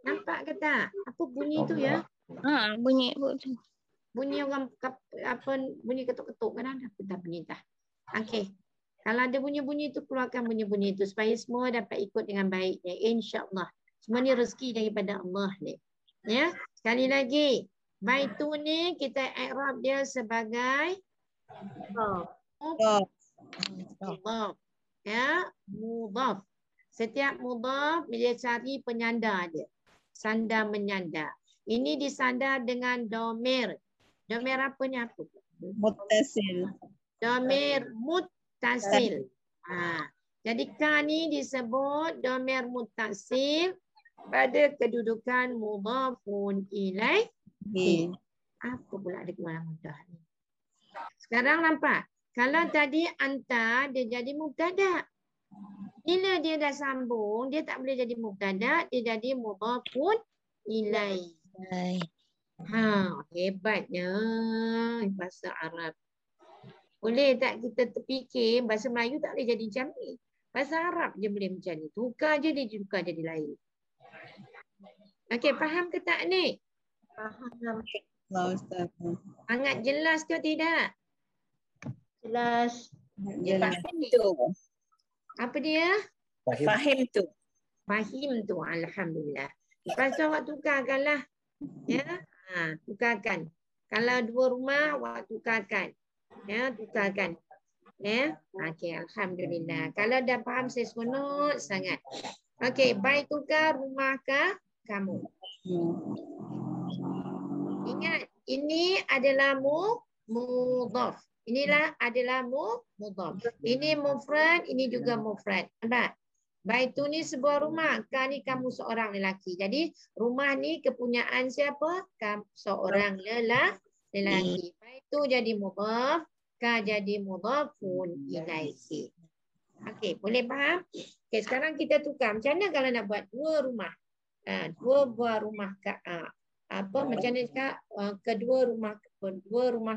Nampak ke tak? Apa bunyi tu ya? Bunyi tu. Bunyi orang bunyi ketuk-ketuk kan ada? Kita bunyi dah. Okey. Kalau ada bunyi-bunyi tu, keluarkan bunyi-bunyi tu supaya semua dapat ikut dengan baiknya. InsyaAllah. Semua ni rezeki daripada Allah ni. Ya. Sekali lagi. Baitu ni kita i'rab dia sebagai mudhaf. Ya, mudhaf. Setiap mudhaf dia cari penyanda dia. Sandar menyandar. Ini disandar dengan domir. Domir apa ni apa? Muttasil. Domir muttasil. Jadi ka ni disebut domir muttasil pada kedudukan mudhafun ilaih. Apa pula ada kemalan mudah ni? Sekarang nampak. Kalau tadi anta dia jadi mubtada. Bila dia dah sambung, dia tak boleh jadi mubtada, dia jadi mudhafun ilaih. Hebatnya bahasa Arab. Boleh tak kita terfikir bahasa Melayu tak boleh jadi macam ni? Bahasa Arab je boleh macam ni. Tukar je dia tukar jadi lain. Okey, faham ke tak ni? Faham. Sangat jelas ke tidak? Jelas. Fahim tu. Apa dia? Fahim tu. Fahim tu. Alhamdulillah. Lepas tu awak tukarkanlah. Ya. Tukarkan. Kalau dua rumah, awak tukarkan. Ya, tukarkan. Ya. Okey, alhamdulillah. Kalau dah faham saya seronok sangat. Okey, baik tukar rumahkah kamu? Ingat, ini adalah mudhaf. Inilah adalah mudhaf. Ini mufrad, ini juga mufrad. Nampak? Baitu ni sebuah rumah. Ka ni kamu seorang lelaki. Jadi rumah ni kepunyaan siapa? Kamu seorang lelaki. Baitu jadi mudhaf, ka jadi mudhafun ilaihi. Okey, boleh faham? Okey, sekarang kita tukar. Macam mana kalau nak buat dua rumah? Dua buah rumah macam mana cakap kedua rumah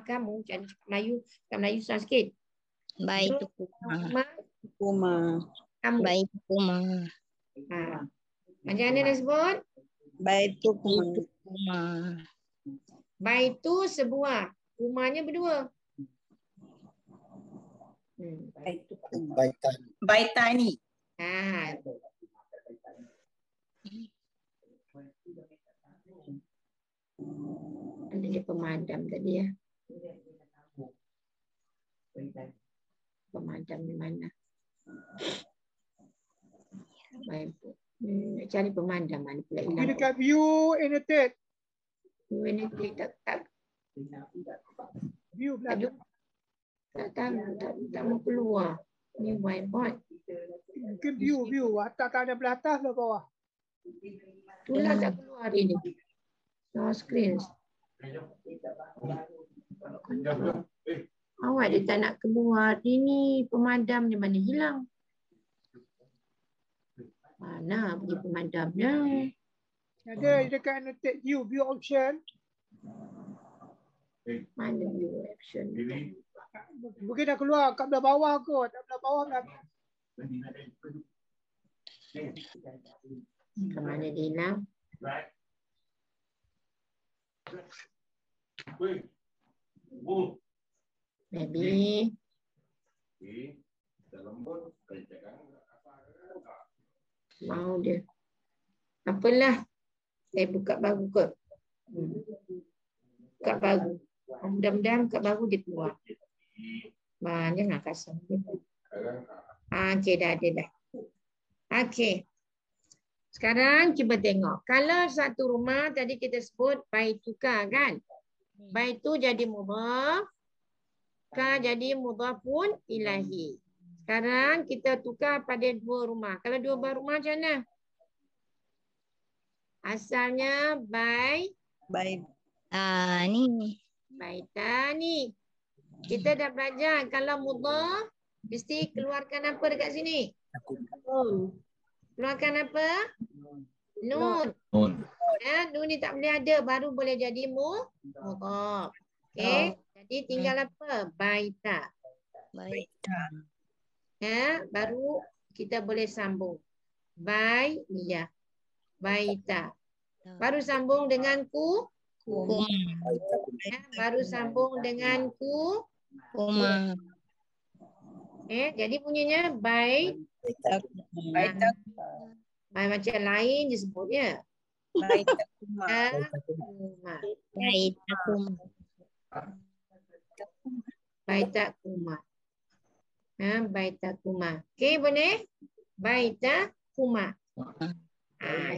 kamu, macam mana cakap Melayu susah sikit. Baik tu. Kuma. Kamu. Baituma. Ha. Macam mana dia sebut? Baitukuma. Kuma. Baitu sebuah. Rumahnya berdua. Baitan. Baitani. Ha. Ada dia pemadam tadi ya. Pemadam di mana? Baik. Nak cari pemadam mana pula Pergi hilang. dekat view annotate. Ini tak View Aduh. belakang. Tak mau keluar. Ni whiteboard. Mungkin view. Tak ada belah atas atau bawah. Itulah tak keluar hari ni. No screen. Awak dia tak nak keluar. Ini pemadam di mana hilang. Mana pergi pemadamnya? Ada dekat annotate view option. Mana view option? Mungkin dah keluar kat belah bawah kot. Tak belah bawah belakang. Ke mana dia hilang? Maybe. Mau dia. Apalah. Saya buka baru kot. Buka baru. Mudah-mudahan buka baru dia keluar. Jangan kasar. Okey, dah ada dah. Okey. Sekarang cuba tengok. Kalau satu rumah tadi kita sebut baituka kan? Baitu jadi mudhaf. Ka jadi mudhafun ilahi. Sekarang kita tukar pada dua rumah. Kalau dua rumah macam mana? Asalnya Bait. Ni. baitani. Kita dah belajar kalau mudhaf mesti keluarkan apa dekat sini? Keluarkan apa? Nun. Nun. Ya, nun ni tak boleh ada, baru boleh jadi mudhaf. Okey. Jadi tinggal apa? Baita. Baita. Ya, baru kita boleh sambung. Baita. Baita. Baru sambung dengan Kuma. ya, baru sambung dengan Kuma. jadi bunyinya Baitakuma. macam lain je sebutnya. Baitakuma. Kuma. Baitakuma. Baitakuma. Okey, boleh? Baitakuma.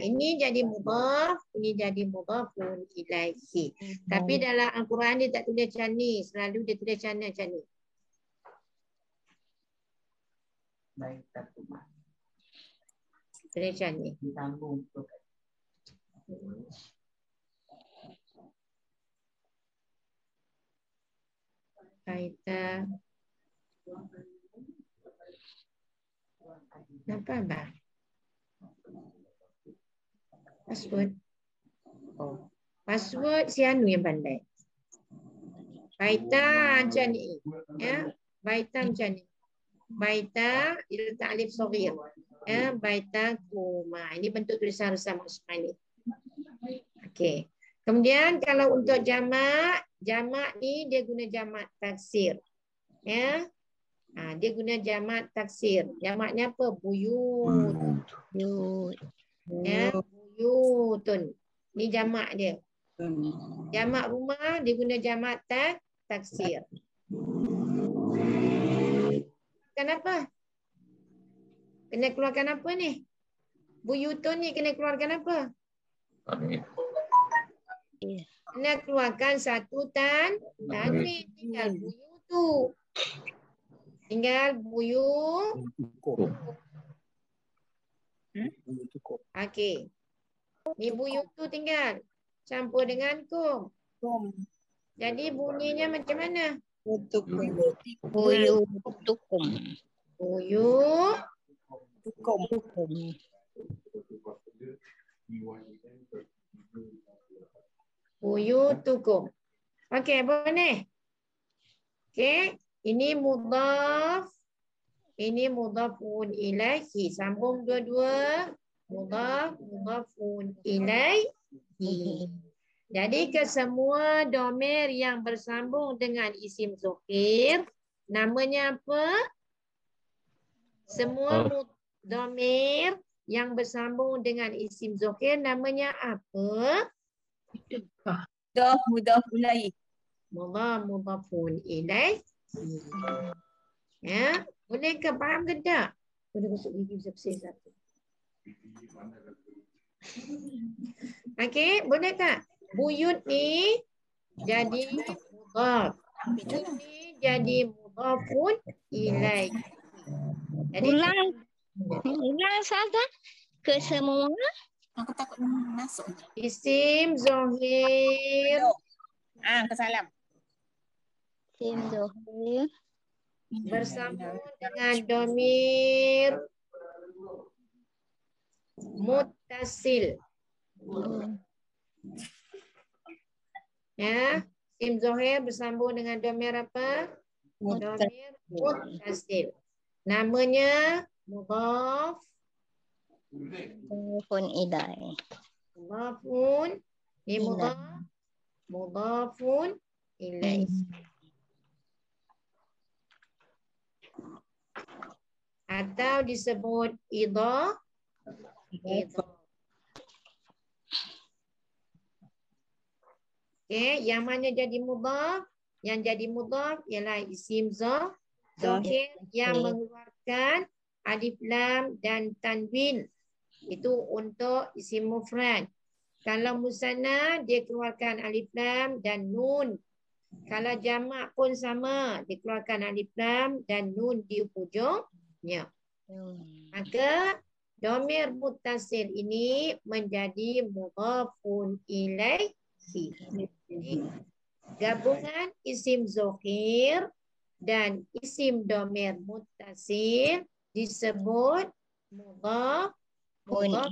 Ini jadi mudhaf, ini jadi mudhafun ilaihi. Tapi dalam Al-Quran dia tak tulis macam ni, selalu dia tulis macam ni. Tulis macam ni. Baita. Kenapa abang? Password. Password si Anu yang pandai. Baita macam ni. Ya, baita macam ni. Baita diletak alif saghir. Ya, baita kuma. Ini bentuk tulisan bersama Usmani. Okey. Kemudian kalau untuk jamak ni dia guna jamak taksir. Ya. Dia guna jamak taksir. Jamaknya apa? Buyut. Ya, buyutun. Ni jamak dia. Jamak rumah dia guna jamak taksir. Kenapa? Kena keluarkan apa ni? Buyutun ni kena keluarkan apa? Kena keluarkan satu tanwin. Tinggal buyutu. Tinggal Okey. Ni buyutu tinggal. Campur dengan kum. Jadi bunyinya macam mana? Buyutukum. Buyutukum. Okey, boleh? Okey, ini mudhaf. Ini mudhafun ilaihi. Sambung dua-dua. Mudhafun ilaihi. Jadi kesemua domir yang bersambung dengan isim zohir, namanya apa? Semua domir yang bersambung dengan isim zohir, namanya apa? Mudhafun ilaihi. Ya, boleh ke faham ke tak? Boleh masuk gigi bersih satu. Okey, boleh tak? Buyut ni jadi mudhaf. Buyut ni jadi mudhafun ilaihi. Jadi Ulang saja. Kesemua. isim zohir Kesalam. Isim zohir. bersambung dengan domir muttasil. Ya, isim zohir bersambung dengan domir apa? Domir muttasil. Namanya mudhaf. Mudhafun ilaihi. Mudhafun. Ini mudhaf. Mudhafun ilaihi. Atau disebut idhaf. Okey, yang mana jadi mudhaf? Yang jadi mudhaf ialah isim zohir yang mengeluarkan alif lam dan tanwin. Itu untuk isim mufrad. Kalau musanna dia keluarkan alif lam dan nun. Kalau jamak pun sama, dikeluarkan alif lam dan nun di hujungnya. Maka domir muttasil ini menjadi mudhafun ilaihi. Jadi gabungan isim zohir dan isim domir muttasil disebut mudhafun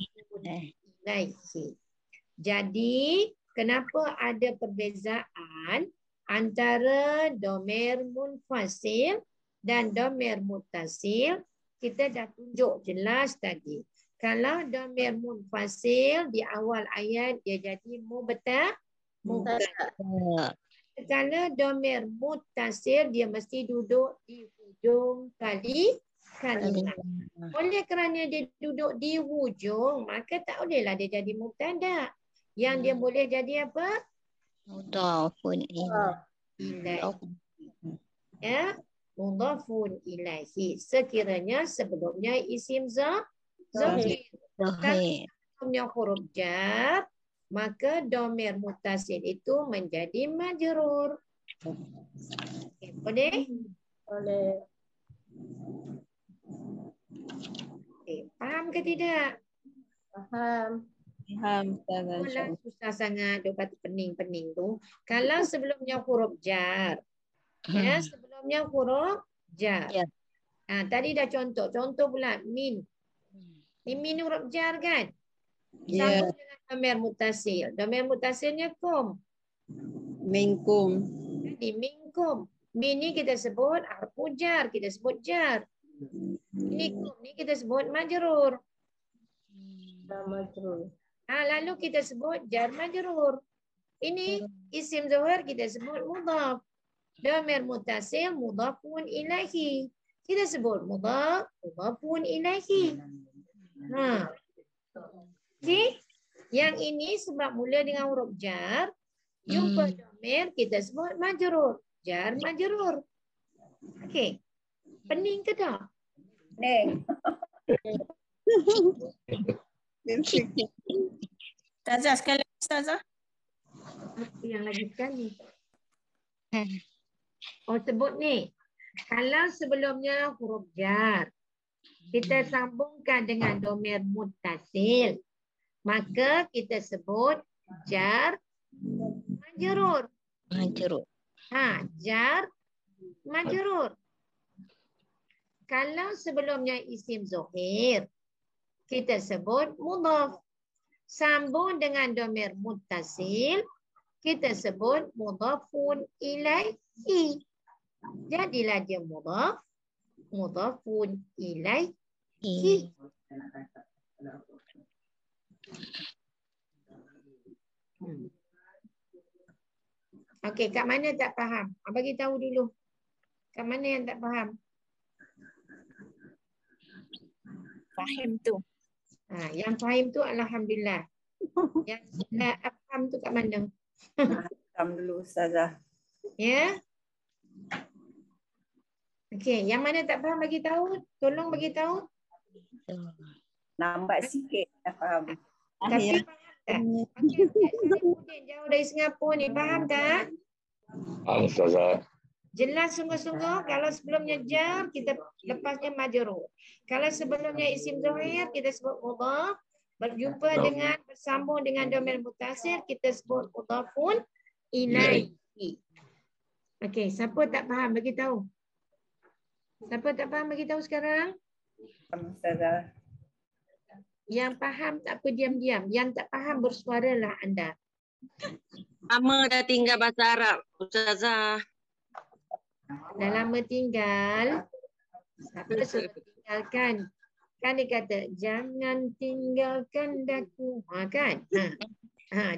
ilaihi. Jadi kenapa ada perbezaan antara domir munfasil dan domir muttasil? Kita dah tunjuk jelas tadi. Kalau domir munfasil di awal ayat dia jadi mubtada. Kalau domir muttasil dia mesti duduk di hujung kalimat. Oleh kerana dia duduk di hujung, maka tak bolehlah dia jadi mubtada. Yang dia boleh jadi apa? Mudhafun ilaihi. Ya, mudhafun ilaihi. Sekiranya sebelumnya isim zohir. Kalau sebelumnya huruf jar, maka domir muttasil itu menjadi majrur. Okay, boleh? Boleh. Okay, faham ke tidak? Faham. Malah susah sangat dia kata pening-pening tu. Kalau sebelumnya huruf jar. Ya, sebelumnya huruf jar. Tadi dah contoh pula min. Min huruf jar kan? Sambung dengan domir muttasil. Domir muttasilnya kum. Minkum. Jadi minkum. Min ni kita sebut harfu jar, kita sebut jar. Ini kum ni kita sebut majrur. Majrur. Lalu kita sebut jar majrur. Ini isim zohir kita sebut mudhaf. Domir muttasil mudhafun ilaihi. Kita sebut mudhafun ilaihi. Okey. Yang ini sebab mula dengan huruf jar, jumpa domir kita sebut majrur. Jar majrur. Okey. Pening ke tak? Pening. Ustazah sekali lagi, Ustazah. Yang lagi sekali. Sebut ni. Kalau sebelumnya huruf jar, kita sambungkan dengan domir muttasil, maka kita sebut jar majrur. Jar majrur. Kalau sebelumnya isim zohir, kita sebut mudhaf. Sambung dengan domir muttasil, kita sebut mudhafun ilaihi. Jadilah dia mudhaf mudhafun ilaihi. Okey, kat mana tak faham? Bagi tahu dulu. Kat mana yang tak faham? Fahim tu. Yang faham tu alhamdulillah. Yang tak faham tu kat mana? Faham dulu Ustazah. Ya. Okey, yang mana tak faham bagi tahu, tolong bagi tahu. Lambat sikit dah faham. Tapi faham tak? Okey, jauh dari Singapura ni, faham tak? Ustazah. Jelas sungguh-sungguh. Kalau sebelumnya jar, kita lepasnya majrur. Kalau sebelumnya isim zahir, kita sebut mudhaf. Berjumpa dengan, bersambung dengan domir mutasir, kita sebut mudhafun ilaihi. Okey, siapa tak faham bagi tahu? Siapa tak faham bagi tahu sekarang? Ustazah. Yang faham tak apa diam-diam. Yang tak faham bersuaralah anda. Lama dah tinggal bahasa Arab, Ustazah. Dah lama tinggal. Siapa suruh tinggalkan? Kan dia kata, jangan tinggalkan daku. Kan?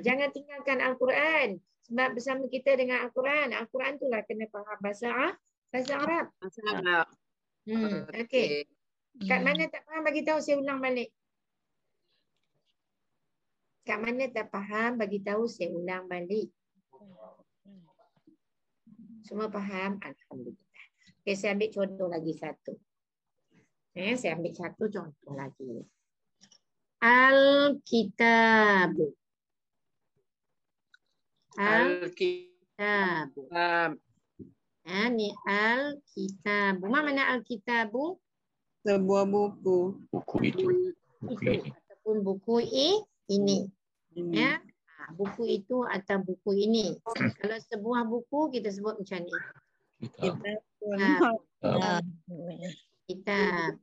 Jangan tinggalkan Al-Quran. Sebab bersama kita dengan Al-Quran. Al-Quran itulah kena faham bahasa Arab. Bahasa Arab. Okey. Kat mana tak faham bagi tahu, saya ulang balik. Kat mana tak faham bagi tahu, saya ulang balik. Semua faham? Alhamdulillah. Okay, saya ambil contoh lagi satu. Saya ambil satu contoh lagi. Al-Kitab. Al-Kitab. Ni Al-Kitab. Mana Al-Kitabu? Sebuah buku. Buku itu. Ataupun buku ini. Ya. Buku itu atau buku ini. Kalau sebuah buku, kita sebut macam ni. Kitab.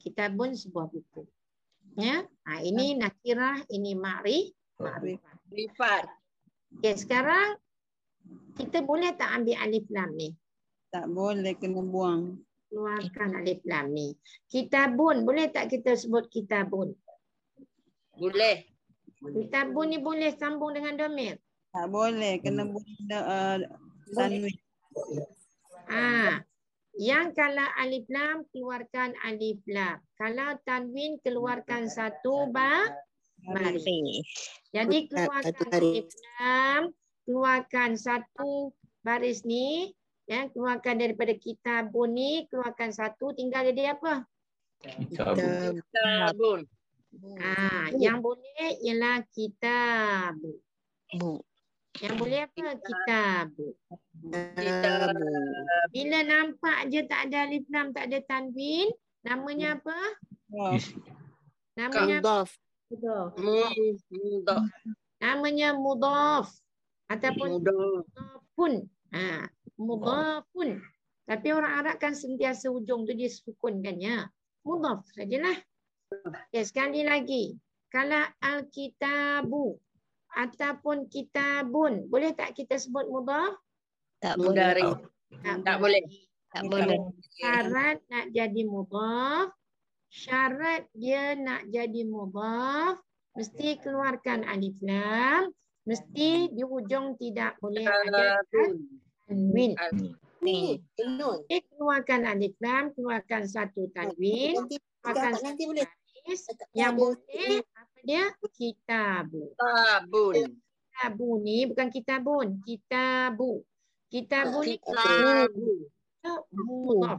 Kitabun sebuah buku. Ya. Ini nakirah, ini ma'rifat. Okay, sekarang kita boleh tak ambil alif lam ni? Tak boleh, kena buang. Keluarkan alif lam ni. Kitabun, boleh tak kita sebut kitabun? Boleh. Kitabun ni boleh sambung dengan domir? Tak boleh, kena buang tanwin. Yang kalau alif lam, keluarkan alif lam. Kalau tanwin, keluarkan satu baris. Jadi keluarkan alif lam, keluarkan satu baris ni. Keluarkan daripada kitabun ni, keluarkan satu, tinggal jadi apa? Kitabun. Yang boleh ialah kitabu. Yang boleh apa? Kitabu. Bila nampak je tak ada alif lam, tak ada tanwin, namanya apa? Namanya mudhaf. Namanya mudhaf ataupun mudhafun. Mudhafun. Tapi orang Arab kan sentiasa ujung tu dia sukunkannya. Mudhaf sajalah. Okay, sekali lagi. Kalau al-kitabu ataupun kitabun, boleh tak kita sebut mudhaf? Tak boleh. Tak boleh. Tak boleh. Syarat nak jadi mudhaf, syarat dia nak jadi mudhaf, mesti keluarkan alif lam, mesti di hujung tidak boleh ada tanwin. Keluarkan alif lam, keluarkan satu tanwin, keluarkan satu baris. Yang boleh apa dia? Kitabu. Kitabu ni bukan kitabun, kitabu. Kitabu ni mudhaf.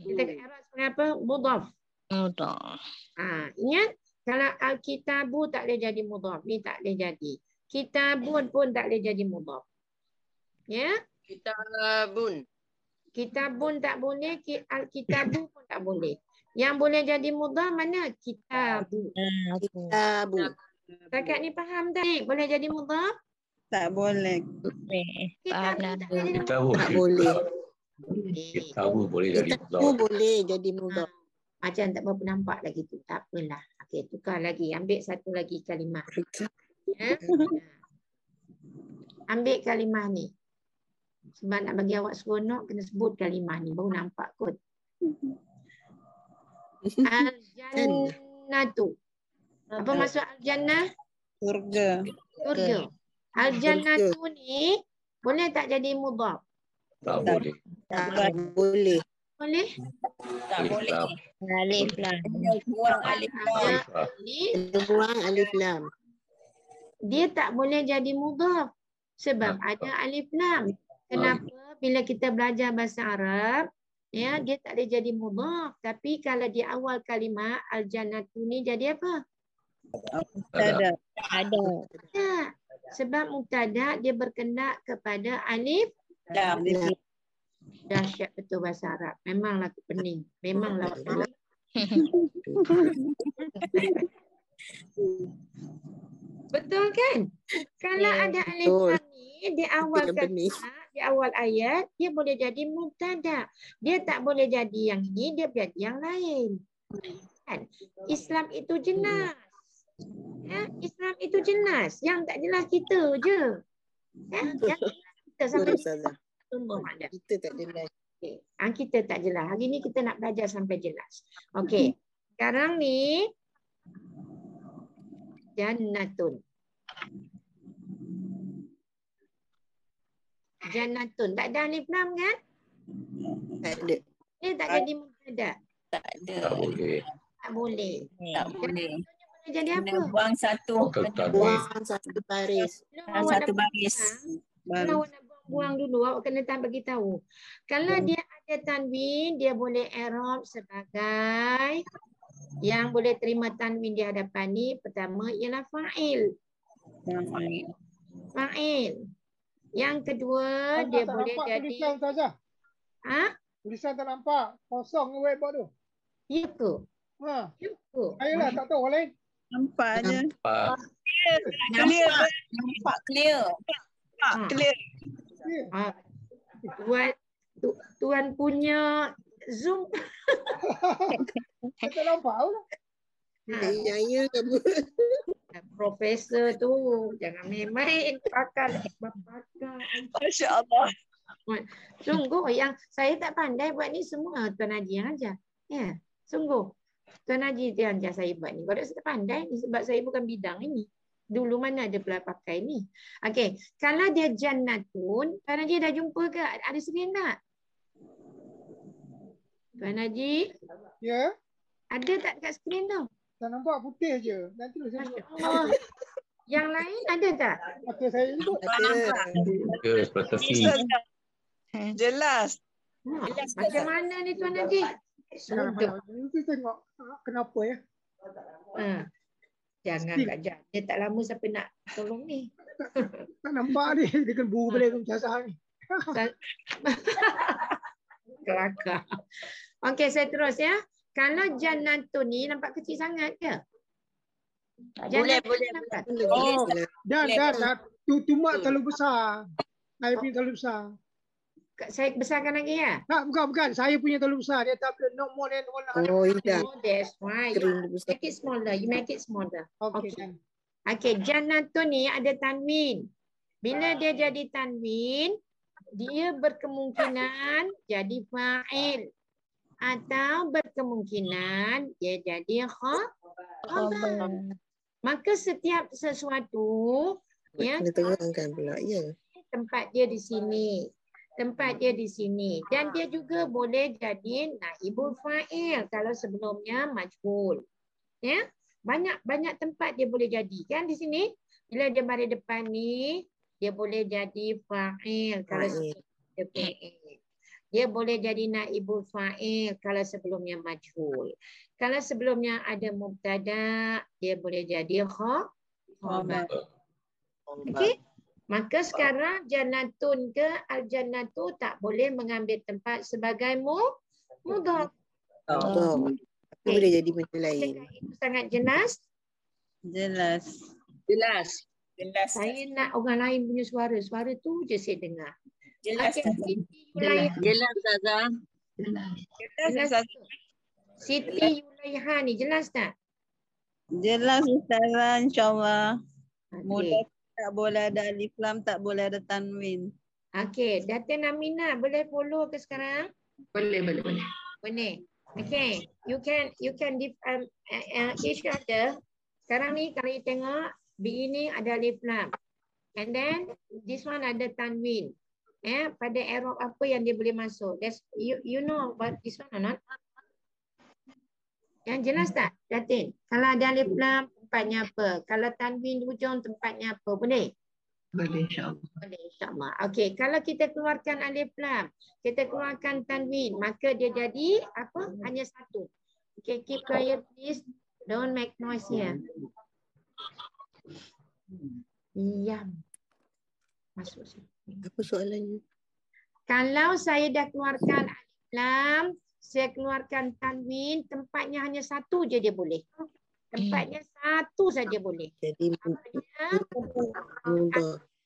Kita kat Arab sebagai apa? Mudhaf. Ingat, kalau al-kitabu tak boleh jadi mudhaf. Ni tak boleh jadi. Kitabun pun tak boleh jadi mudhaf. Ya? Kitabun. Kitabun tak boleh, al-kitabu pun tak boleh. Yang boleh jadi mudhaf mana? Kitabu. Takat ni faham tak? Boleh jadi mudhaf? Tak boleh. Kitabu tak boleh jadi mudhaf. Tak boleh. Kitabu boleh jadi mudhaf. Kitabu boleh jadi mudhaf. Macam tak berapa nampak lagi tu. Tak apalah. Okey, tukar lagi. Ambil satu lagi kalimah. Ya? Ambil kalimah ni. Sebab nak bagi awak seronok, kena sebut kalimah ni. Baru nampak kot. Al-jannatu. Apa maksud al-jannah? Surga. Surga. Al-jannatu ni boleh tak jadi mudhaf? Tak boleh. Tak boleh. Boleh? Tak boleh. Alif lam. Buang alif lam. Ni Kena buang alif lam. dia tak boleh jadi mudhaf sebab ada alif lam. Kenapa? Bila kita belajar bahasa Arab, ya, dia tak boleh jadi mudhaf. Tapi kalau di awal kalimah al-jannatu ni jadi apa? Ada. Ada. Tak. Sebab mubtada dia berkendak kepada alif. Lam. Dahsyat betul bahasa Arab. Memanglah pening. Memanglah pening. Betul kan? Kalau ada alif Betul. lam ni di awal Yang pening. kalimah, di awal ayat, dia boleh jadi mubtada. Dia tak boleh jadi yang ini, dia jadi yang lain. Kan? Islam itu jelas. Ya, Islam itu jelas. Yang tak jelas kita je. Ya, yang jelas kita sampai Ustazah. tumbuh ada. Kita tak jelas. Okay. Kita tak jelas. Hari ni kita nak belajar sampai jelas. Okey. Sekarang ni jannatun. Jannatun. Tak ada alif lam kan? Tak ada. Dia tak jadi mubtada. Tak ada. Tak boleh. Tak boleh. Tak boleh. Boleh jadi apa? Kena buang satu. Tetap. Buang satu baris. Belum awak Satu nak baris. Kalau awak nak buang dulu, awak kena bagi tahu. Kalau dia ada tanwin, dia boleh i'rab sebagai yang boleh terima tanwin di hadapan ni. Pertama ialah fa'il. Fa'il. Yang kedua, dia tak boleh nampak jadi... tulisan Ustazah. Ha? Tulisan tak nampak. Kosong whiteboard tu. Ya ke? Ha. Ya ke? Ayolah, tak tahu orang lain. Nampak je. Pak. Nampak clear. Ha. Clear. Ya. Ha. Tuan punya Zoom. Saya tak nampak pun. Ya kamu. Profesor tu jangan main-main pakar. Masya Allah. Sungguh yang saya tak pandai buat ni semua Tuan Haji yang ajar. Ya, sungguh. Tuan Haji dia ajar saya buat ni. Kalau saya tak pandai ni sebab saya bukan bidang ini. Dulu mana ada pula pakai ni. Okey, kalau dia jannatun, Tuan Haji dah jumpa ke? Ada skrin tak? Tuan Haji, Ya. ada tak dekat skrin tu? Tak nampak putih je. Nanti lu saya Masya Allah. Yang lain ada tak? mata saya ni. Ya, seperti Jelas. Macam mana ni Tuan Haji? Sudah. Nanti tengok kenapa ya. Ha. Jangan Kak Jan. Dia tak lama siapa nak tolong ni. Tak nampak ni. Dia kan buru balik dengan Ustazah ni. Kelakar. Okey, saya terus ya. Kalau jannatun ni nampak kecil sangat ke? Boleh. Nampak? Oh. Dan tu mak terlalu besar. Saya punya terlalu besar. Saya besarkan lagi ya? Tak, bukan. Saya punya terlalu besar. Dia tak boleh no more than 100. Oh, tidak. Oh, that's why. Kering besar. Make it smaller. You make it smaller. Okey. Okey. Okey, jannatun ni ada tanwin. Bila dia jadi tanwin, dia berkemungkinan jadi fa'il. Atau berkemungkinan dia jadi khabar. Maka setiap sesuatu ya, Kena terangkan pula. Ya. tempat dia di sini. Tempat dia di sini. Dan dia juga boleh jadi naibul fa'il kalau sebelumnya majhul. Ya? Banyak tempat dia boleh jadi. Kan di sini? Bila dia mari depan ni, dia boleh jadi fa'il kalau sebelumnya fa'il. Dia boleh jadi naibul fa'il kalau sebelumnya majhul. Kalau sebelumnya ada mubtada, dia boleh jadi khabar. Okey? Maka sekarang jannatun ke al-jannatu tak boleh mengambil tempat sebagai mudhaf. Betul. Okey. Boleh jadi benda lain. Adakah itu sangat jelas? Jelas. Saya nak orang lain punya suara. Suara tu je saya dengar. Jelas. Okey, Siti Yulaiha. Jelas Ustazah. Jelas. Siti Yulaiha ni jelas tak? Jelas Ustazah, insyaAllah. Okey. Mudah tak boleh ada alif lam, tak boleh ada tanwin. Okey, Datin Aminah boleh follow ke sekarang? Boleh. Boleh. Okay. You can each other. Sekarang ni kalau you tengok B ini ada alif lam. And then this one ada tanwin. Pada i'rab apa yang dia boleh masuk? That's you know about this one or not? Yang jelas tak, Datin? Kalau ada alif lam, tempatnya apa? Kalau tanwin di hujung, tempatnya apa? Boleh? Boleh, insyaAllah. Boleh, insyaAllah. Okey, kalau kita keluarkan alif lam, kita keluarkan tanwin, maka dia jadi apa? Hanya satu. Okay, keep quiet please. Don't make noise here. Diam. Masuk sini. Apa soalannya? Kalau saya dah keluarkan alif lam, saya keluarkan tanwin, tempatnya hanya satu je dia boleh. Tempatnya satu saja boleh. Jadi mudah.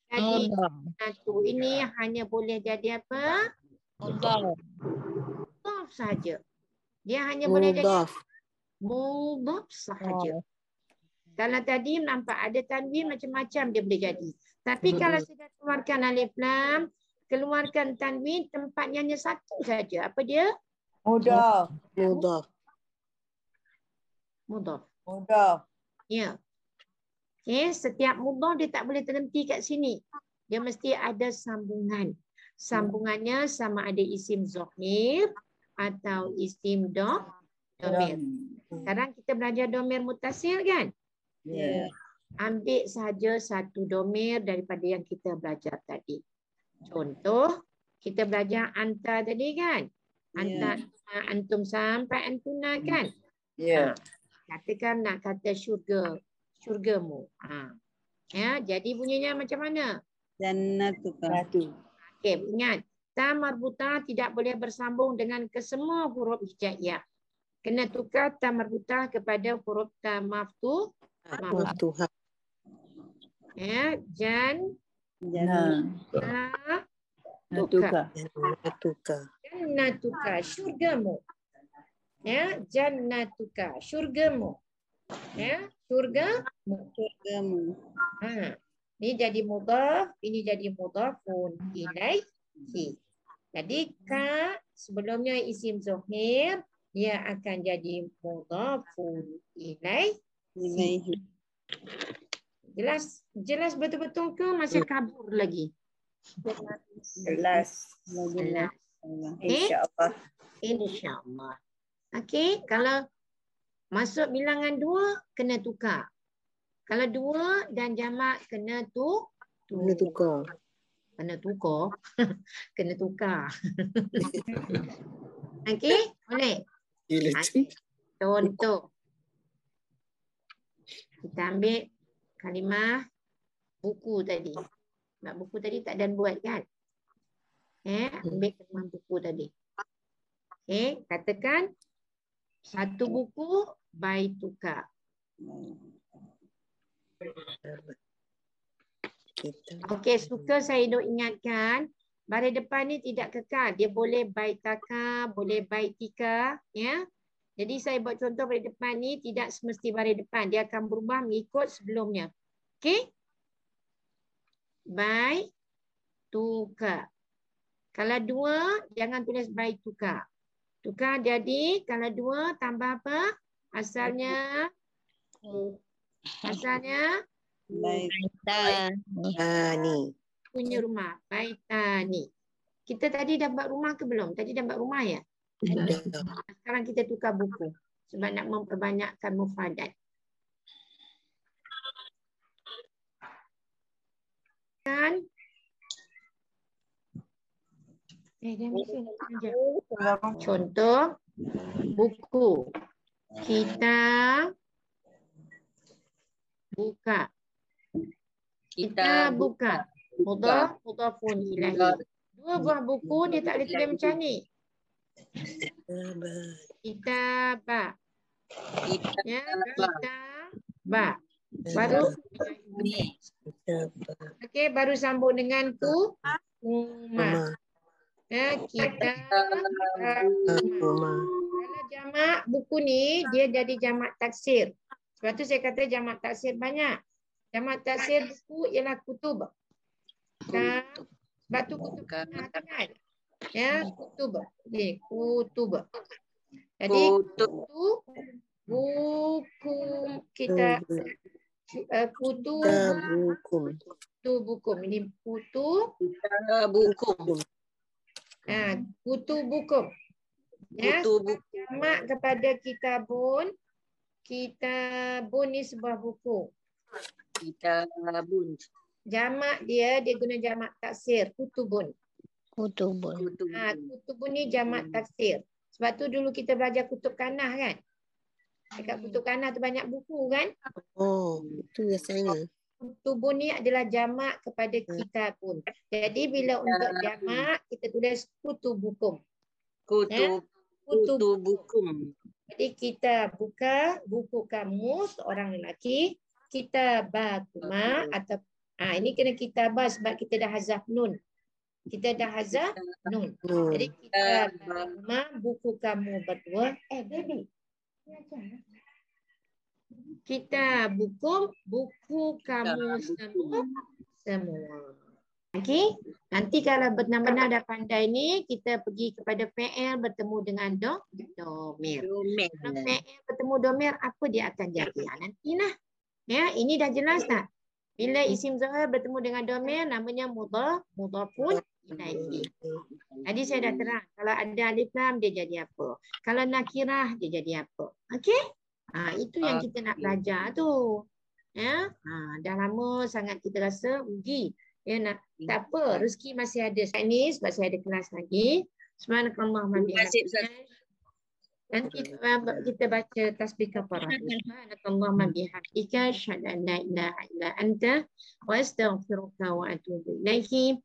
Jadi satu ini hanya boleh jadi apa? Mudhaf saja. Dia hanya boleh jadi Mudhaf. mudhaf sahaja. Kalau tadi nampak ada tanwin macam-macam dia boleh jadi. Tapi kalau sudah keluarkan alif lam, keluarkan tanwin, tempatnya hanya satu saja. Apa dia? Mudhaf. Mudhaf. Ya. Okay, setiap mudhaf dia tak boleh terhenti kat sini. Dia mesti ada sambungan. Sambungannya sama ada isim zahir atau isim domir. Sekarang kita belajar domir mutasil kan? Ya. Ambil saja satu domir daripada yang kita belajar tadi. Contoh, kita belajar anta tadi kan? Anta, antum sampai antuna kan? Ya. Katakan nak kata syurga, syurgamu. Ya, jadi bunyinya macam mana? Jannatuka. Okey, ingat. Ta marbutah tidak boleh bersambung dengan kesemua huruf hijaiyah. Kena tukar ta marbutah kepada huruf ta maftuh. Maftuhah. Ya, Jannatuka. Jannatuka, syurgamu. Ya, jannatuka, syurgamu. Ya, syurgamu. Ini jadi mudhaf, ini jadi mudhafun ilaihi. Jadi ka sebelumnya isim zahir, dia akan jadi mudhafun ilaihi. Jelas betul-betul ke masih kabur lagi? Jelas. InsyaAllah. InsyaAllah. Okey, kalau masuk bilangan 2 kena tukar. Kalau 2 dan jamak kena tukar. Kena tukar. Kena tukar. Okey, boleh. Okay. Contoh. Kita ambil kalimah buku tadi. Sebab buku tadi tak ada buat kan? Ambil kalimah buku tadi. Okay, katakan satu buku baituka. Okey, suka saya duk ingatkan baris depan ni tidak kekal. Dia boleh baitaka, boleh baitika, ya. Jadi saya buat contoh baris depan ni tidak semesti baris depan, dia akan berubah mengikut sebelumnya. Okey? Baituka. Kalau 2 jangan tulis baituka. Tukar jadi kalau 2 tambah apa? Asalnya Baitani. Punya rumah. Baitani. Kita tadi dah buat rumah ke belum? Tadi dah buat rumah ya? Sekarang kita tukar buku. Sebab nak memperbanyakkan mufradat. Kan? Contoh buku. Kita buka. Kita buka. Mudhaf, mudhafun ilaihi. 2 buah buku dia tak boleh tulis macam ni. Kita ba. Ya, kita ba. Baru okey, baru sambung dengan tu rumah. Ya, kita rumah. Kalau jamak buku ni dia jadi jamak taksir. Sebab tu saya kata jamak taksir banyak. Jamak taksir buku ialah kutub. Sebab tu kutub kan? Ya, kutub. Okay, kutub. Jadi Kutub. bukum kita kutu Bukum. bukum. Ini kutu Bukum. kutu bukum. Ya, Kutub. jamak kepada kitabun. Kitabun ni sebuah buku. Kitabun. Jamak dia guna jamak taksir, kutubun. Kutubun. Kutub. Kutubun ni jamak taksir. Sebab tu dulu kita belajar kutub kanah kan? Dekat kutub kanah tu banyak buku kan? Oh, itu biasanya. Kutubun ni adalah jamak kepada kitabun. Jadi bila untuk jamak kita tulis kutubukum. Kutub. Kutub bukum. Jadi kita buka buku kamus orang lelaki, kitabakuma atau ini kena kitabah sebab kita dah hazaf nun. Kita dah hazaf nun. Jadi kitabakuma buku kamu berdua. Baby. Kita buku kamu semua. Okey. Nanti kalau benar-benar dah pandai ni, kita pergi kepada fi'il bertemu dengan domir. Kalau fi'il bertemu domir, apa dia akan jadi? Nantilah. Ya, ini dah jelas tak? Bila isim zahir bertemu dengan domir, namanya mudhafun ilaihi. Tadi saya dah terang. Kalau ada alif lam, dia jadi apa? Kalau nakirah, dia jadi apa? Okey? Itu yang kita nak belajar tu. Ya, dah lama sangat kita rasa uji. Ya, tak apa, rezeki masih ada. Ini sebab saya ada kelas lagi. Subhanakallah wa bihamdika. Nanti kita baca tasbih kafarah. Subhanakallah wa bihamdika, asyhadu an la ilaha illa anta wa astaghfiruka wa atubu ilaik.